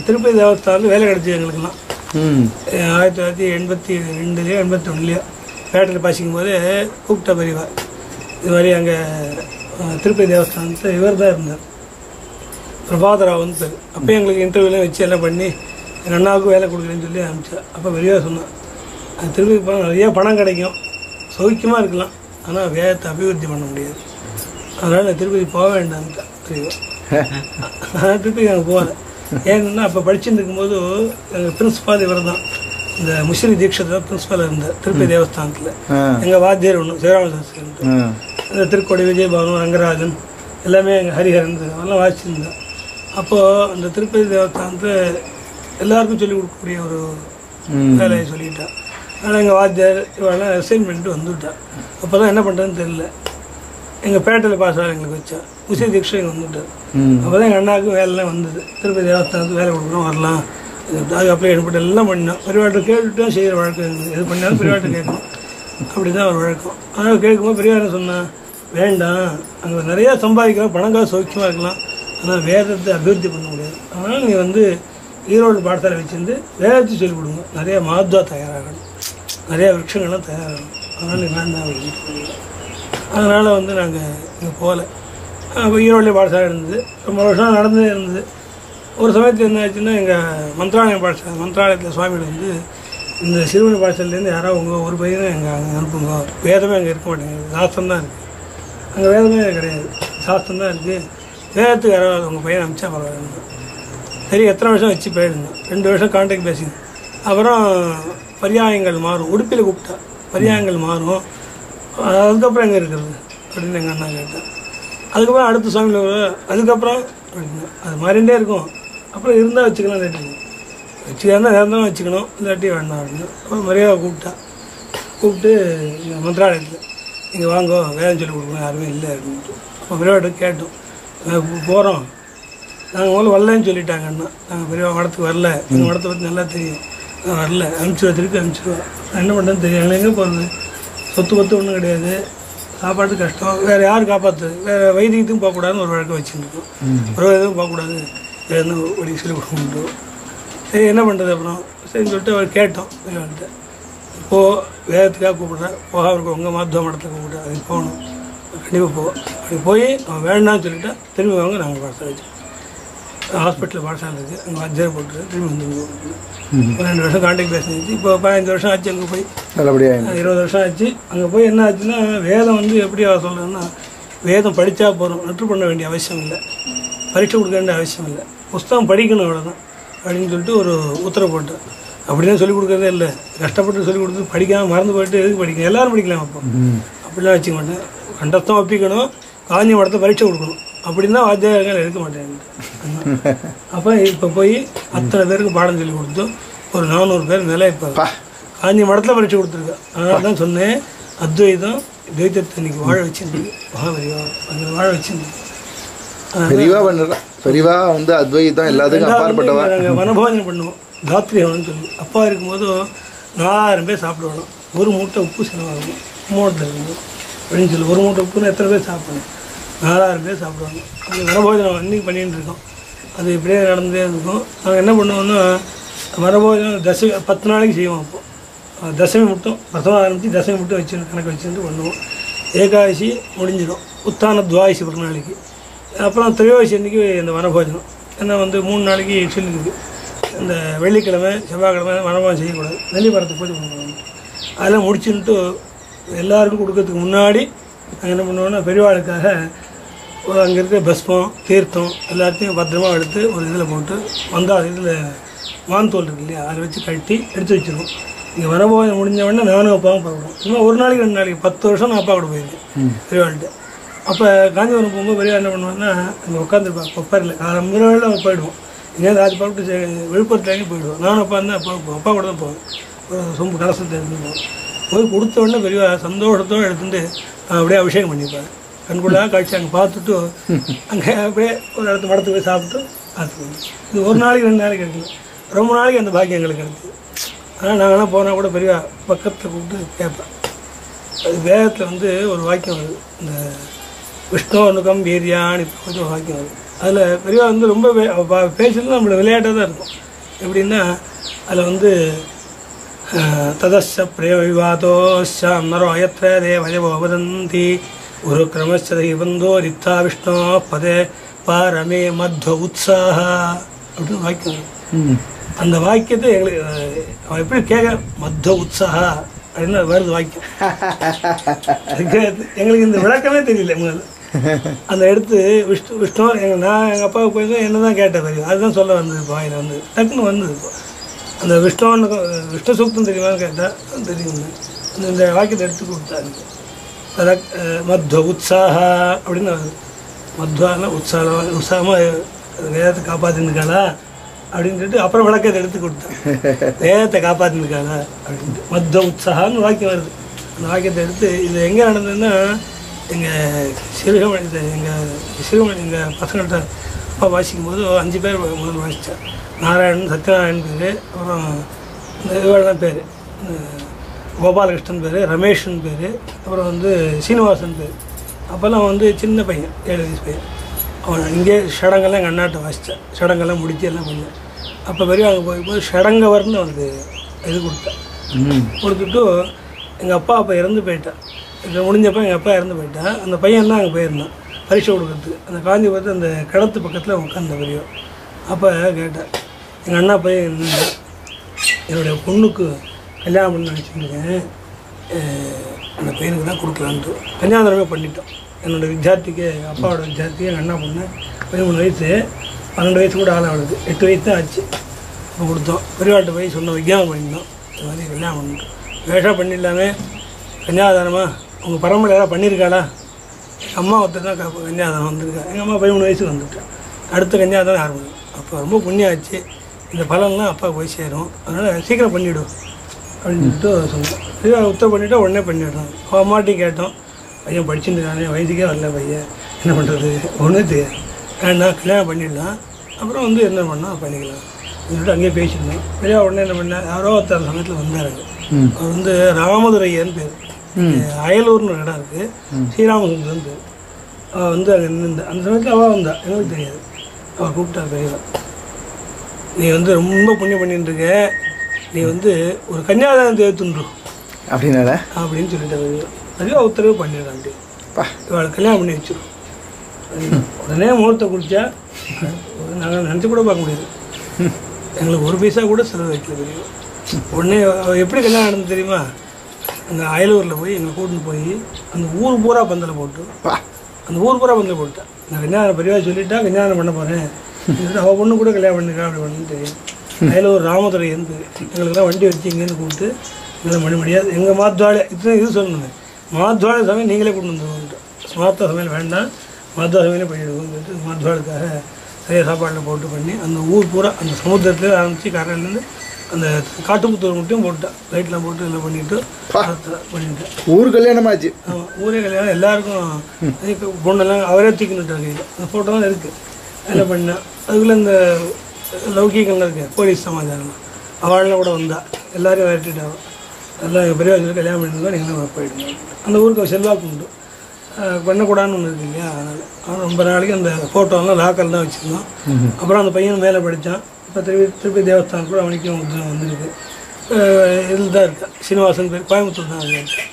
திருப்பதி தேவஸ்தானில் வேலை கிடச்சி எங்களுக்கெல்லாம் 1982 81 பேட்டரியில் பாசிக்கும் போது கூப்பிட்டா பெரியவா. இது மாதிரி அங்கே திருப்பதி தேவஸ்தானத்தில் இவர் தான் இருந்தார், பிரபாதராவன் பேர். அப்போ எங்களுக்கு இன்டர்வியூலாம் வச்சு எல்லாம் பண்ணி எங்கள் அண்ணாவுக்கும் வேலை கொடுக்குறேன்னு சொல்லி அனுப்பிச்சா. அப்போ பெரியவா சொன்னான், திருப்பதி போனால் நிறையா பணம் கிடைக்கும், சௌக்கியமாக இருக்கலாம், ஆனால் வேதத்தை அபிவிருத்தி பண்ண முடியாது, அதனால் திருப்பதி போக வேண்டாம்ட்டா பெரியவா. ஆனால் திருப்பதி நாங்கள் போகல. ஏன்னா அப்போ படிச்சுட்டு இருக்கும்போது எங்கள் பிரின்ஸிபால் இவர் தான், இந்த முஸ்லீம் தீட்சத்தில் பிரின்ஸிபால் இருந்தார் திருப்பதி தேவஸ்தானத்தில். எங்கள் வாத்தியார் ஒன்று சிவராம சாஸ்திரி, இந்த திருக்கோடி விஜயபானு, ரங்கராஜன் எல்லாமே எங்கள் ஹரிஹரன் அதெல்லாம் வாசிச்சிருந்தேன். அப்போது அந்த திருப்பதி தேவஸ்தானத்தில் எல்லாருக்கும் சொல்லிக் கொடுக்கக்கூடிய ஒரு வேலையை சொல்லிட்டான். ஆனால் எங்கள் வாத்தியார் இவெல்லாம் ரிசைன் பண்ணிட்டு வந்துவிட்டா. அப்போ தான் என்ன பண்ணுறதுன்னு தெரியல. எங்கள் பேட்டையில் பாஸ் ஆக எங்களுக்கு வச்சா முஸ்லீம் தீட்சை இங்கே வந்துவிட்டார். அப்போ தான் எங்கள் அண்ணாவுக்கும் வேலைலாம் வந்தது. திருப்பதி தேவஸ்தானத்துக்கு வேலை கொடுக்கணும் வரலாம், அது அப்ளை பண்ணி எல்லாம் பண்ணோம். பெரியவாட்டை கேட்டுட்டு செய்கிற வழக்கம் எது பண்ணாலும் பெரியவாட்டை கேட்கணும், அப்படி தான் ஒரு வழக்கம். அதனால் கேட்கும்போது பெரியவாரை சொன்னால், வேண்டாம், அங்கே நிறையா சம்பாதிக்கலாம், பணங்காக சௌக்கியமாக இருக்கலாம், ஆனால் வேதத்தை அபிவிருத்தி பண்ண முடியாது, அதனால் நீ வந்து ஈரோடு பாடசாலை வச்சுருந்து வேதத்தை சொல்லிக் கொடுங்க, நிறையா மாத்வா தயாராகணும், நிறையா விருட்சங்கள்லாம் தயாராகணும், அதனால் நீ வேண்டாம் அப்படின்னு சொல்லுங்கள். அதனால் வந்து நாங்கள் இங்கே போகல. அப்போ ஈரோடு பாடசாலை இருந்தது, ரொம்ப வருஷம் நடந்தே இருந்தது. ஒரு சமயத்தில் என்ன ஆச்சுன்னா, எங்கள் மந்திராலயம் பாடசாலை, மந்திராலயத்தில் சுவாமிகள் வந்து இந்த சிறுவன் பாடசாலையிலேருந்து யாராவது உங்கள் ஒரு பையனை எங்கள் அங்கே அனுப்புங்க, வேதமே அங்கே இருக்க மாட்டேங்குது, சாஸ்திரம் தான் இருக்குது, அங்கே வேதமே கிடையாது, சாஸ்திரம் தான் இருக்குது, வேதத்துக்கு யாராவது உங்கள் பையனை அனுப்பிச்சா பரவாயில்ல. சரி, எத்தனை வருஷம் வச்சு போயிருந்தோம், 2 வருஷம் கான்டாக்ட் பேசிங்க. அப்புறம் பரியாயங்கள் மாறும், உடுப்பில் கூப்பிட்டா பரியாயங்கள் மாறும், அதுக்கப்புறம் எங்கே இருக்கிறது அப்படின்னு எங்கள் அண்ணா கேட்டேன். அதுக்கப்புறம் அடுத்த சுவாமியில் அதுக்கப்புறம் அப்படின்னா அது மாறிண்டே இருக்கும். அப்புறம் இருந்தால் வச்சுக்கலாம், இல்லாட்டி வச்சுக்கிறதா நேரம் வச்சுக்கணும், இல்லாட்டி வேண்டாம் அப்படின்னு. அப்புறம் மரியாதை கூப்பிட்டு இங்கே மந்திராலயத்தில் இங்கே வாங்கோ, வேதம் சொல்லி கொடுக்கணும், யாருமே இல்லை அப்படின்ட்டு. அப்போ பெரியவாட்ட கேட்டோம், போகிறோம், நாங்கள் முதல்ல வரலன்னு சொல்லிட்டாங்க அண்ணா, நாங்கள் பெரிய மடத்துக்கு வரல, எங்கள் மடத்தை பற்றி நல்லா தெரியும், நான் வரல, அனுப்பிச்சிடுவா, திருப்பி அனுப்பிச்சிடுவா, என்ன பண்ணுறதுன்னு தெரியும், எங்களை எங்கே போகிறது, சொத்து ஒன்றும் கிடையாது, சாப்பாட்டு கஷ்டம், வேறு யார் காப்பாற்று, வேறு வைத்தியத்துக்கும் போகக்கூடாதுன்னு ஒரு வழக்கம் வச்சுருக்கோம், ஒரு எதுவும் போகக்கூடாது, எதுவும் வழி சொல்லி கொடுக்க முடியும். சரி, என்ன பண்ணுறது அப்புறம் சரின்னு சொல்லிட்டு அவர் கேட்டோம் பெரியவான்ட்டு. இப்போது வேதத்துக்காக கூப்பிட்றேன், அவருக்கு உங்கள் மாத்வா மடத்தில் கூப்பிட்றேன், அதுக்கு போகணும், கண்டிப்பாக போவோம். அப்படி போய் அவன் வேண்டாம்னு சொல்லிவிட்டா திரும்பி வாங்க, நாங்கள் பாடசாலை வச்சோம், ஹாஸ்பிட்டலில் பாடசாலை இருக்குது, அங்கே அஜ்ஜர் போட்டு திரும்பி வந்து 2 வருஷம் கான்டாக்ட் பேசிச்சு. இப்போ 15 வருஷம் ஆச்சு அங்கே போய், நல்லபடியாக 20 வருஷம் ஆச்சு. அங்கே போய் என்ன ஆச்சுன்னா, வேதம் வந்து எப்படி சொல்கிறேன்னா, வேதம் படித்தா போகிறோம், நெற்று பண்ண வேண்டிய அவசியம் இல்லை, பரீட்சை கொடுக்க வேண்டிய அவசியம் இல்லை, புஸ்தகம் படிக்கணும் அவ்வளோதான் அப்படின்னு சொல்லிட்டு ஒரு உத்தரவு போட்டேன். அப்படிலாம் சொல்லிக் கொடுக்குறதே இல்லை, கஷ்டப்பட்டு சொல்லிக் கொடுத்து படிக்காமல் மறந்து போயிட்டு எதுக்கு படிக்கணும், எல்லோரும் படிக்கலாம். அப்போ அப்படிலாம் வச்சுக்க மாட்டேன், கண்டஸ்தான் ஒப்பிக்கணும், காஞ்சி மடத்தை பரீட்சை கொடுக்கணும், அப்படின்னா வாத்தியார்கள் எடுக்க மாட்டேன். அப்போ இப்போ போய் அத்தனை பேருக்கு பாடம் சொல்லி கொடுத்தோம், ஒரு 400 பேர் மேலே இப்போ காஞ்சி மடத்தில் பரீட்சை கொடுத்துருக்கேன். அதனால தான் சொன்னேன், அத்வைதம் துவைத்தத்தை இன்னைக்கு வாழ வச்சுருக்கு, மகாபெரிவா அங்கே வாழ வச்சுருக்கு. பெரியவா வந்து அத்வைதம் எல்லாத்துக்கும் அப்பாற்பட்டவா. நாங்கள் வனபோஜனம் பண்ணுவோம், தாத்ரி ஹவனம்னு சொல்லி. அப்பா இருக்கும்போது 4000 பேர் சாப்பிடுவாங்க, ஒரு மூட்டை உப்பு செலவாகும், மூட்டை இருக்கும் அப்படின்னு சொல்லி, ஒரு மூட்டை உப்புன்னு எத்தனை பேர் சாப்பிடணும், 4000 பேர் சாப்பிடுவாங்க. அந்த வனபோஜனம் அன்றைக்கி பண்ணிகிட்டு இருக்கோம், அது இப்படியே நடந்தே இருக்கும். நாங்கள் என்ன பண்ணுவோம்னா, வனபோஜனம் 10 நாளைக்கு செய்வோம். அப்போது தசமி மட்டும் பிரசவம் ஆரம்பித்து தசமி மட்டும் வச்சு கணக்கு வச்சுட்டு பண்ணுவோம். ஏகாதசி முடிஞ்சிடும், உத்தான துவாயசி ஒரு நாளைக்கு, அப்புறம் திரையோசி அன்றைக்கி இந்த வனபோஜனம். ஏன்னா வந்து 3 நாளைக்கு சொல்லியிருக்கு, இந்த வெள்ளிக்கிழமை செவ்வாய்க்கிழமை வனபோஜனம் செய்யக்கூடாது, நெல்லி மரத்தை பூஜை பண்ணுவாங்க. அதெல்லாம் முடிச்சுட்டு எல்லாருக்கும் கொடுக்கறதுக்கு முன்னாடி நாங்கள் என்ன பண்ணுவோம்னா, பெரியவாளுக்காக அங்கே இருக்க பஸ்மம் தீர்த்தம் எல்லாத்தையும் பத்திரமா எடுத்து ஒரு இதில் போட்டு வந்தால் இதில் மாந்தோல் இருக்கு இல்லையா, அதை வச்சு கட்டி எடுத்து வச்சுருவோம். இங்கே வனபோஜனம் முடிஞ்ச உடனே நானும் அப்பாவும் போயிடுவோம். இன்னும் ஒரு நாளைக்கு 2 நாளைக்கு 10 வருஷம் நான் அப்பா கூட போயிருக்கேன் பெரியவாள்கிட்ட. அப்போ காஞ்சிபுரம் போகும்போது பெரியவா என்ன பண்ணுவாங்கன்னா, அங்கே உட்காந்துருப்பேன் கொப்பரில், காலம்புற வேலை அவங்க போயிடுவோம். இங்கேருந்து ராஜி பாட்டு விழுப்புரத்துலேருந்து போயிடுவோம். நானும் அப்பா இருந்தால் அப்பா கூட தான் போவேன், ஒரு சொம்பு கலசத்தை எடுத்துட்டு போய் கொடுத்த உடனே பெரியவா சந்தோஷத்தோடு எடுத்துட்டு அப்படியே அபிஷேகம் பண்ணிப்பார். கண்கொள்ளாத காட்சி அங்கே பார்த்துட்டு அங்கே அப்படியே ஒரு இடத்து மடத்துக்கு போய் சாப்பிட்டு பார்த்துக்கணும். இது ஒரு நாளைக்கு 2 நாளைக்கு கிடைக்கல, ரொம்ப நாளைக்கு அந்த பாக்கியம் எங்களுக்கு கிடைக்குது. ஆனால் நாங்கள்லாம் போனால் கூட பெரிய பக்கத்தில் கூப்பிட்டு கேட்பேன். அது வேதத்தில் வந்து ஒரு வாக்கியம் வருது, இந்த விஷ்ணோனுக்கம் வீரியான்னு இப்போ ஒரு வாக்கியம் வருது. அதில் பெரியவா வந்து ரொம்ப பேசுறது நம்மளோட விளையாட்டாக தான் இருக்கும். எப்படின்னா அதில் வந்து ததஸ்ய பிரேம விவாதோஷாம் நரோ அயத்ர தேவயவோ வதந்தி குரு கிரமஸ்ய பந்தோ ரித்தா விஷ்ணோ பதே பாரமே மத்வ உற்சாக அப்படின்னு வாக்கியம் வருது. அந்த வாக்கியத்தை எங்களுக்கு அவன் எப்படி கேட்க மத்வ உற்சாக அப்படின்னு வருது வாக்கியம். எங்களுக்கு இந்த விளக்கமே தெரியல முதல்ல. அந்த எடுத்து விஷ்ணு நான் எங்கள் அப்பாவுக்கு போய் என்ன தான் கேட்டேன் தெரியும், அதுதான் சொல்ல வந்தது. இப்போ வாயில் வந்து டக்குன்னு வந்தது. இப்போ அந்த விஷ்ணு சூக்தம் தெரியுமான்னு கேட்டால் தெரியும். இந்த வாக்கியத்தை எடுத்து கொடுத்தாரு. மத்வ உற்சாக அப்படின்னு வருது. மத்வானா உற்சாகமாக வேதத்தை காப்பாற்றிருக்காளா அப்படின்னு சொல்லிட்டு அப்புறம் விளக்கத்தை எடுத்து கொடுத்தேன். வேதத்தை காப்பாற்றிருக்காளா அப்படின்ட்டு மத்வ உற்சாகம்னு வாக்கியம் வருது. அந்த வாக்கியத்தை எடுத்து இது எங்கே நடந்ததுன்னா எங்கள் சிறுகமணி எங்கள் பசங்கள்கிட்ட அப்பா வாசிக்கும் போது 5 பேர் முதல்ல வாசித்தேன். நாராயணன், சத்யநாராயணன் பேர், அப்புறம் இந்த இவெல்லாம் பேர், கோபாலகிருஷ்ணன் பேர், ரமேஷன் பேர், அப்புறம் வந்து சீனிவாசன் பேர். அப்போல்லாம் வந்து சின்ன பையன், 7 வயசு பையன். அவன் இங்கே ஷடங்கெல்லாம் எங்கள் அண்ணாட்ட வாசித்தேன். ஷடங்கெல்லாம் முடித்து எல்லாம் பண்ணேன். அப்போ பெரிய அங்கே போகும்போது ஷடங்கவர்னு அவனுக்கு இது கொடுத்தேன். கொடுத்துட்டு எங்கள் அப்பா அப்போ இறந்து போயிட்டான். இது முடிஞ்சப்போ எங்கள் அப்பா இறந்து போயிட்டான். அந்த பையன் தான் அங்கே போயிருந்தான் பரீட்சை கொடுக்குறதுக்கு. அந்த காஞ்சிபுரத்து அந்த கிணத்து பக்கத்தில் உட்காந்த பெரிய. அப்போ கேட்டேன், எங்கள் அண்ணா போய் என்னுடைய பொண்ணுக்கு கல்யாணம் பண்ணி நினச்சிருக்கேன், அந்த பையனுக்கு தான் கொடுக்கலான்ட்டு கன்னியாதானமே பண்ணிட்டோம். என்னோடய வித்தியார்த்திக்கு, அப்பாவோட வித்தியார்த்திக்கு எங்கள் அண்ணா பொண்ணு 13 வயசு, 12 வயசு கூட ஆள் அவளுக்கு 8 வயசு தான் ஆச்சு. இப்போ கொடுத்தோம். பெரியவாட்ட போய் சொன்னோம், விஜயானம் பண்ணிட்டோம், இந்த மாதிரி கல்யாணம் பண்ணிட்டோம். வேஷம் பண்ணிடலாமே, கன்னியாதானமா உங்கள் பரம்பரை யாராவது பண்ணியிருக்காளா? எங்கள் அம்மா ஒருத்தர் தான் கன்னியாதானம் வந்திருக்கா. எங்கள் அம்மா 13 வயசுக்கு வந்துட்டேன். அடுத்த கன்னியாதானம் ஆரம்பிக்கும். அப்போ ரொம்ப புண்ணியம் ஆச்சு, இந்த பலன்லாம் அப்பா போய் சேரும், அதனால் சீக்கிரம் பண்ணிவிடும் அப்படின்னு சொல்லிட்டு சொன்னோம். சரியா உத்தரவு பண்ணிவிட்டா உடனே பண்ணிவிடுறோம். அவன் அம்மாட்டையும் கேட்டோம், பையன் படிச்சுட்டுருக்கானே, வயசுக்கே வரல பையன், என்ன பண்ணுறது ஒன்றும் தெரியாது, வேண்டாம் கல்யாணம் பண்ணிடலாம், அப்புறம் வந்து என்ன பண்ணால் பண்ணிக்கலாம் சொல்லிட்டு அங்கேயே பேசியிருந்தோம். பெரிய உடனே என்ன பண்ணேன், யாரோ ஒருத்தர் சமயத்தில் வந்தாருங்க. அவர் வந்து ராமதுரையன்னு பேர், அயலூர்னு ஒரு இடம் இருக்குது, ஸ்ரீராமசுந்தரன் பேர். அவள் வந்து அங்கே நின்று அந்த சமயத்தில் அவள் வந்தா, எனக்கு தெரியாது. அவள் கூப்பிட்டா, பெரியவா நீ வந்து ரொம்ப புண்ணியம் பண்ணிட்டு இருக்க, நீ வந்து ஒரு கன்னியாதானத்தை ஏற்றுன்று அப்படின்னால அப்படின்னு சொல்லிட்டு பெரியவா உத்தரவு பண்ணிடுறான். அப்படி இவளை கல்யாணம் பண்ணி வச்சிடும். உடனே முகூர்த்தம் குடித்தா நாங்கள் நினச்சி கூட பார்க்க முடியாது. எங்களுக்கு 1 பைசா கூட செலவு வைக்கல பெரியவா. உடனே எப்படி கல்யாணம் நடந்து தெரியுமா, அங்கே அயலூரில் போய் எங்களை கூட்டின்னு போய் அந்த ஊர் பூரா பந்தலை போட்டு, அந்த ஊர் பூரா பந்தலை போட்டேன். நான் கல்யாணம் பெரியவா சொல்லிட்டா கல்யாணம் பண்ண போகிறேன், அவள் பொண்ணு கூட கல்யாணம் பண்ணிருக்கா அப்படி பண்ணு தெரியும். அயலூர் ராமதுரை வந்து எங்களுக்கெல்லாம் வண்டி வச்சு இங்கேருந்து கூப்பிட்டு எங்களை பண்ண முடியாது. எங்கள் மாத்வாழை இத்தனை இது சொல்லணுங்க, மாத்வாழை சமையல் நீங்களே கொண்டு வந்துருவோன்ட்டு, ஸ்மார்த்தா சமையல் வேண்டாம், மாத்வா சமையலே பண்ணிவிடுவோம்னு சொல்லிட்டு மாத்வாளுக்காக நிறைய சாப்பாடில் போட்டு பண்ணி அந்த ஊர் பூரா அந்த சமுத்திரத்தில் ஆரம்பித்து கரையிலேருந்து அந்த காட்டுப்புத்தூர் மட்டும் போட்டேன், லைட்லாம் போட்டு எல்லாம் பண்ணிவிட்டு பண்ணிட்டேன். ஊர் கல்யாணமாச்சு. ஆமாம், ஊரே கல்யாணம். எல்லாருக்கும் பொண்ணெல்லாம் அவரே தூக்கினுட்டாங்க. அந்த ஃபோட்டோலாம் இருக்குது, அதில் பண்ணேன். அதுக்குள்ளே இந்த லௌகிகள்லாம் இருக்குது, போலீஸ் சமாச்சாரம், அவள்லாம் கூட வந்தா, எல்லோரையும் விரட்டிட்டாங்க. எல்லாம் எங்கள் பெரிய வயசில் கல்யாணம் பண்ணியிருந்தோம், நீங்களும் போயிடுங்க. அந்த ஊருக்கு செல்வாக்கு உண்டு, பண்ணக்கூடாதுன்னு ஒன்று இருக்கு இல்லையா, அதனால் ரொம்ப நாளைக்கு அந்த ஃபோட்டோலாம் லாக்கல் தான் வச்சுருந்தோம். அப்புறம் அந்த பையன் மேலே படித்தான். இப்போ திருப்பி தேவஸ்தானம் கூட அவனுக்கும் வந்துருக்கு. இதில் தான் இருக்கா, சீனிவாசன் பேர், கோயம்புத்தூர் தான் அங்கே இருக்கேன்.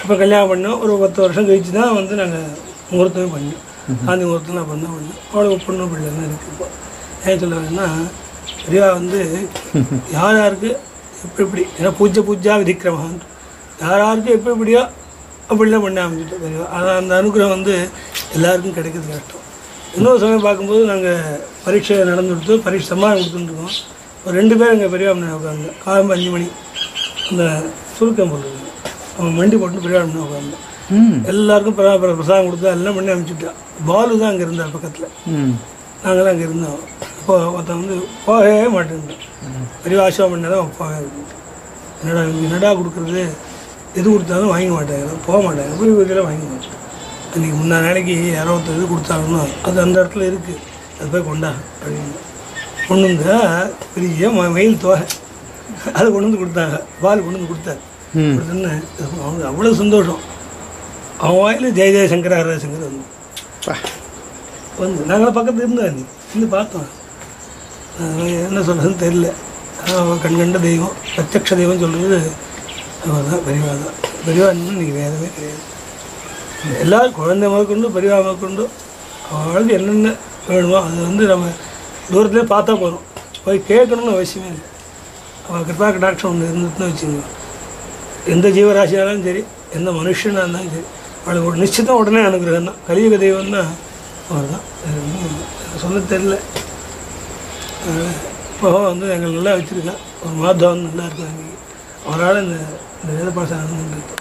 அப்போ கல்யாணம் பண்ணோம். ஒரு 10 வருஷம் கழிச்சு தான் வந்து நாங்கள் முகூர்த்தமே பண்ணோம். காந்தி முகூர்த்தம் நான் பண்ணோம். அவளுக்கு பொண்ணு பிள்ளைலாம் இருக்குது. இப்போ ஏன் சொல்லுவாங்கன்னா, பெரியவா வந்து யார் யாருக்கு எப்படி ஏன்னா பூஜா விதிக்கிரமான், யார் யாருக்கு எப்படி எப்படியோ அப்படிலாம் பண்ண ஆரம்பிச்சுட்டு பெரியவா. ஆனால் அந்த அனுகிரகம் வந்து எல்லாருக்கும் கிடைக்கிறது கஷ்டம். இன்னொரு சமயம் பார்க்கும்போது நாங்கள் பரீட்சை நடந்துடுத்து, பரீட்சை சம்மானம் கொடுத்துட்டுருக்கோம். ஒரு 2 பேர் எங்கள் பெரியவா பண்ண உட்காந்து காலம்பு 5 மணி அந்த சுருக்கம் போடுறது அவன் மண்டி போட்டு பெரியவா பண்ண உட்காந்து எல்லாருக்கும் பிரசாதம் கொடுத்தா எல்லாம் பண்ணி அனுப்பிச்சுட்டா. பாலு தான் அங்கே இருந்தார் பக்கத்தில், நாங்களாம் அங்கே இருந்தோம். அப்போ ஒருத்தன் வந்து போகவே மாட்டேன்ட்டான். பெரிய ஆசிரமம் பண்ணால் தான் போகவே என்னடா கொடுக்குறது, எது கொடுத்தாலும் வாங்க மாட்டாங்க, போக மாட்டாங்க, புரிய வீட்டில் வாங்க மாட்டேன். இன்றைக்கி முன்னா நாளைக்கு யாரோ ஒருத்தர் இது கொடுத்தாங்கன்னா அது அந்த இடத்துல இருக்குது, அது போய் கொண்டா அப்படின்னு கொண்டு வந்தா பெரிய மயில் தோகை அதை கொண்டு வந்து கொடுத்தாங்க. பால் கொண்டு வந்து கொடுத்தாரு. கொடுத்தோன்னே அவனுக்கு அவ்வளோ சந்தோஷம். அவன் வாயில் ஜெய ஜெயசங்கர் ஹரசங்கர் வந்து நாங்களாம் பக்கத்தில் இருந்தோம், இருந்து பார்த்தோம். என்ன சொல்கிறதுன்னு தெரியல. அவன் கண்கண்ட தெய்வம், பிரத்யக்ஷ தெய்வம் சொல்கிறது அவர் தான், பெரியவா தான். பெரியவா இன்னும் இன்றைக்கி வேறவே கிடையாது. எல்லோரும் குழந்தை முதற்கொண்டு பெரியவா முதற்கொண்டு அவளுக்கு என்னென்ன வேணுமோ அது வந்து நம்ம தூரத்துலேயே பார்த்தா போகிறோம், போய் கேட்கணும்னு அவசியமே இல்லை. அவள் கிருபா கடாட்சம் ஒன்று இருந்துட்டுன்னு வச்சுக்கோங்க. எந்த ஜீவராசியாலும் சரி, எந்த மனுஷனாக இருந்தாலும் சரி, அவளுக்கு ஒரு நிச்சயத்தான் உடனே அனுகிரகம் தான். கலியுக தெய்வம் தான் அவர் தான். சொல்ல தெரியல. இப்போ வந்து எங்கள் நல்லா வச்சுருக்கேன். ஒரு மாதவன் நல்லா இருக்கும். அங்கே அவரால் இந்த வேத பாசம் நடந்துட்டு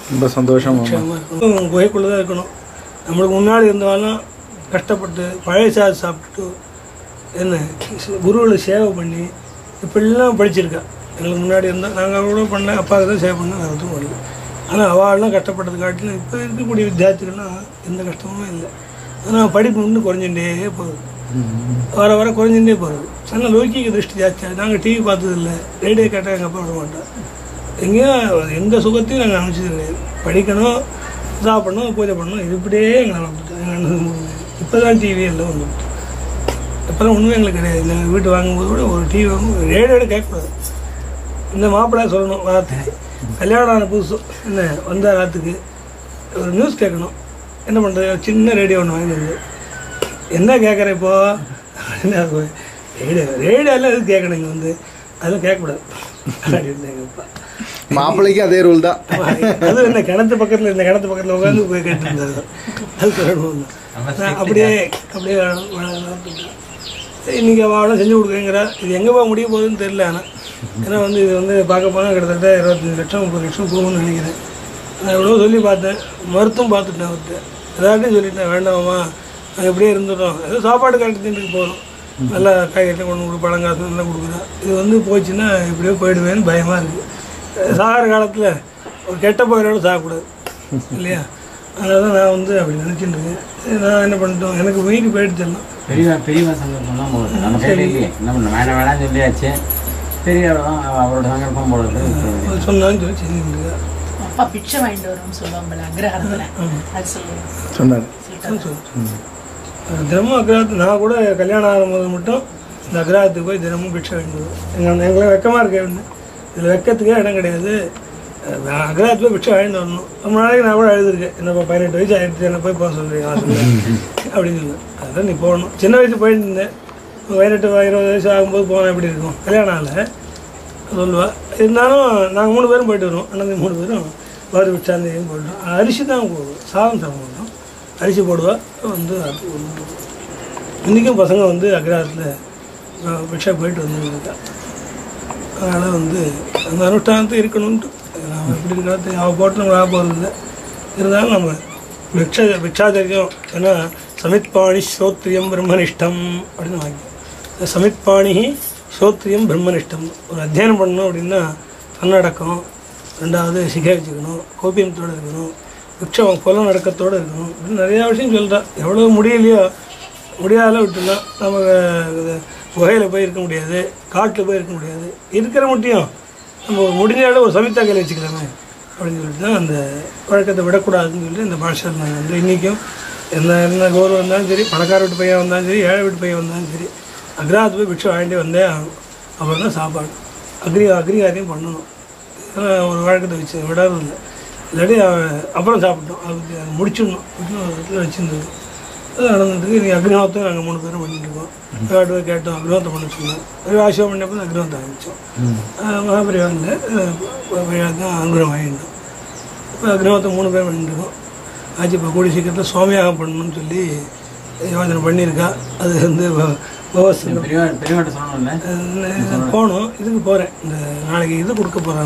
ரொம்ப சந்தோஷமாக இருக்கும். குகைக்குள்ளே தான் இருக்கணும். நம்மளுக்கு முன்னாடி இருந்தவாலும் கஷ்டப்பட்டு பழைய சாதி சாப்பிட்டுட்டு என்ன குருவில் சேவை பண்ணி இப்படிலாம் படிச்சிருக்கா. எங்களுக்கு முன்னாடி இருந்தால் நாங்கள் அவ்வளோ பண்ணேன், அப்பாவுக்கு தான் சேவை பண்ணேன், வேறு எதுவும் பண்ணல. ஆனால் அவள்லாம் கஷ்டப்பட்டது காட்டிலும் இப்போ இருக்கக்கூடிய வித்தியார்த்திகள்லாம் எந்த கஷ்டமும் இல்லை. ஆனால் படிப்பு இன்னும் குறைஞ்சுட்டே போகுது, வர வர குறைஞ்சுட்டே போகுது. ஆனால் லௌகிக திருஷ்டி ஜாஸ்தியாக. நாங்கள் டிவி பார்த்ததில்லை, ரேடியோ கேட்டால் எங்கள் அப்பா விட மாட்டோம். எங்கேயோ எந்த சுகத்தையும் நாங்கள் அனுப்பிச்சது கிடையாது. படிக்கணும், சாப்பிடணும், பூஜை பண்ணணும், இது இப்படியே எங்களை வந்துட்டோம். எங்கள் அண்ணன் இப்போ தான் டிவி எல்லாம் வந்துவிட்டு. இப்போதான் ஒன்றுமே எங்களுக்கு கிடையாது. நாங்கள் வீட்டு வாங்கும்போது கூட ஒரு டிவி வாங்கும், ரேடியோட கேட்கக்கூடாது. இந்த மாப்பிள்ளை சொல்லணும் வார்த்தை, கல்யாணம் ஆன புதுசு என்ன வந்தால் ராத்துக்கு ஒரு நியூஸ் கேட்கணும். என்ன பண்ணுறது, சின்ன ரேடியோ ஒன்று வாங்கி வந்து என்ன கேட்குறேன் இப்போது ரேடியோலாம் எதுவும் கேட்கணும், இங்கே வந்து அதெல்லாம் கேட்கக்கூடாது அப்படின்னு எங்கப்பா. மாப்பிள்ளைக்கு அதே ரூல் தான். அது என்ன கிணத்து பக்கத்தில், இந்த கிணத்து பக்கத்தில் உட்காந்து போய் கேட்டுருந்தாரு. அது சொல்லணும். அப்படியே அப்படியே இன்றைக்கி அவளும் செஞ்சு கொடுக்குறேங்கிற. இது எங்கே போக முடிய போகுதுன்னு தெரியல. ஆனால் ஏன்னா வந்து இது வந்து பார்க்க போனால் கிட்டத்தட்ட 25 லட்சம் 30 லட்சம் போகும்னு நினைக்கிறேன். நான் எவ்வளோ சொல்லி பார்த்தேன், மருத்துவம் பார்த்துட்டேன். அவர்கிட்ட எல்லார்ட்டையும் சொல்லிட்டேன், வேண்டாமா நாங்கள் எப்படியே இருந்துட்டோம், ஏதோ சாப்பாடு கரெக்டுக்கு போகிறோம், நல்லா காய்கறி கொண்டு கொடு, பழங்காசு நல்லா கொடுக்குறேன். இது வந்து போச்சுன்னா எப்படியோ போயிடுவேன்னு பயமாக இருக்குது. சாகிற காலத்தில் ஒரு கெட்ட பயிரோடு சாகக்கூடாது இல்லையா? அதனால தான் நான் வந்து அப்படி நினச்சிட்டு இருக்கேன். நான் என்ன பண்ணிட்டோம், எனக்கு வீட்டு போயிட்டு தெரியலாம். பெரியவா சங்கல்பம்லாம் போடுது நம்ம கையில் இல்லையே. என்ன பண்ண வேணாம் வேணாம்னு சொல்லியாச்சு. பெரியவா தான் அவரோட சங்கல்பம் போடுறது சொன்னான்னு சொல்லி செஞ்சுட்டு அப்பா பிச்சை வாங்கிட்டு வரும்னு சொல்லுவாங்க அக்ரஹாரத்தில் சொன்னார். தினமும் அக்ரஹாரத்து நான் கூட கல்யாணம் ஆகும்போது மட்டும் இந்த அக்ரஹாரத்துக்கு போய் தினமும் பிச்சை வாங்கிட்டு வருவோம். எங்களுக்கு வெக்கமாக இருக்கேன், இதில் வெக்கத்துக்கே இடம் கிடையாது. அக்ரஹாரத்து போய் பிச்சை வாங்கிட்டு வரணும். ரொம்ப நாளைக்கு நான் கூட எழுதிருக்கேன், என்னப்பா 18 வயசு ஆகிடுச்சு, என்ன போய் போக சொல்கிறீங்க அப்படின்னு சொல்லி. அதுதான் நீ போகணும். சின்ன வயசு போயிட்டு இருந்தேன், 18 20 வயசு ஆகும்போது போனால் எப்படி இருக்கும், கல்யாணம் ஆகலை சொல்லுவா. இருந்தாலும் நாங்கள் 3 பேரும் போயிட்டு வருவோம். அண்ணன் 3 பேரும் வறு விட்டாந்தையும் போட்டோம். அரிசி தான் போடுவோம், சாதம் சாப்பிடுவோம், அரிசி போடுவா வந்து. அது இன்றைக்கும் பசங்க வந்து அக்ரஹாரத்தில் பிக்ஷா போயிட்டு வந்துருக்கா. அதனால் வந்து அந்த அனுஷ்டானத்தை இருக்கணும்ன்ட்டு நம்ம எப்படி இருக்கிறது அவள் போட்டு நம்ம ஆக போகிறதில்ல. இருந்தாலும் நம்ம பிக்ஷாச்சரியம் ஏன்னா சமித்பாணி ஸ்ரோத்ரியம் பிரம்மனிஷ்டம் அப்படின்னு வாங்கி, சமித்பாணி ஸ்ரோத்ரியம் பிரம்மனிஷ்டம். ஒரு அத்தியானம் பண்ணணும் அப்படின்னா தன்னடக்கம், 2வது சிகை வச்சுக்கணும், கோபியத்தோடு இருக்கணும், பிக்ஷம் புல நடக்கத்தோடு இருக்கணும், இப்படின்னு நிறையா விஷயம் சொல்கிறான். எவ்வளோ முடியலையோ முடியாத விட்டுலாம். நம்ம குகையில் போய் இருக்க முடியாது, காட்டில் போய் இருக்க முடியாது, இருக்கிற முட்டியும் நம்ம முடிஞ்சாலும் ஒரு சமித்தா கையில் வச்சுக்கலாமே அப்படின்னு சொல்லிட்டு தான் அந்த வழக்கத்தை விடக்கூடாதுன்னு சொல்லிட்டு இந்த பாஷையில் நாங்கள் வந்து இன்றைக்கும் என்ன கௌரவம் வந்தாலும் சரி, பணக்கார வீட்டு பையன் வந்தாலும் சரி, ஏழை வீட்டு பையன் வந்தாலும் சரி, அக்ரஹாரத்து போய் பிக்ஷை வாங்கிட்டு வந்தே ஆகணும். அப்புறம் தான் சாப்பாடு அக்ரிகாரியம் பண்ணணும். ஒரு வழக்கத்தை வச்சு விடாதில்லை. இல்லாட்டி அப்புறம் சாப்பிட்டோம், அது முடிச்சிடணும். ஒரு இடத்துல வச்சுருந்தது அது நடந்துட்டு நீ அக்னிஹோத்தம் நாங்கள் 3 பேரும் பண்ணிட்டு இருக்கோம். விளையாட்டு போய் கேட்டோம், அக்னிஹோத்தம் பண்ண சொன்னோம். ஒரு ஆசியம் பண்ணப்போ அக்னிஹோத்தம் ஆரம்பித்தோம். மகாபரிவாரில் தான் அங்குரம் வாங்கிட்டோம். இப்போ அக்னிஹோத்தம் 3 பேர் பண்ணிட்டு இருக்கோம். ஆச்சு இப்போ கூடிய சீக்கிரத்தில் சுவாமியாகம் பண்ணணும்னு சொல்லி யோசனை பண்ணியிருக்கா. அது வந்து போகணும். இதுக்கு போகிறேன், இந்த நாளைக்கு இது கொடுக்க போகிறேன்.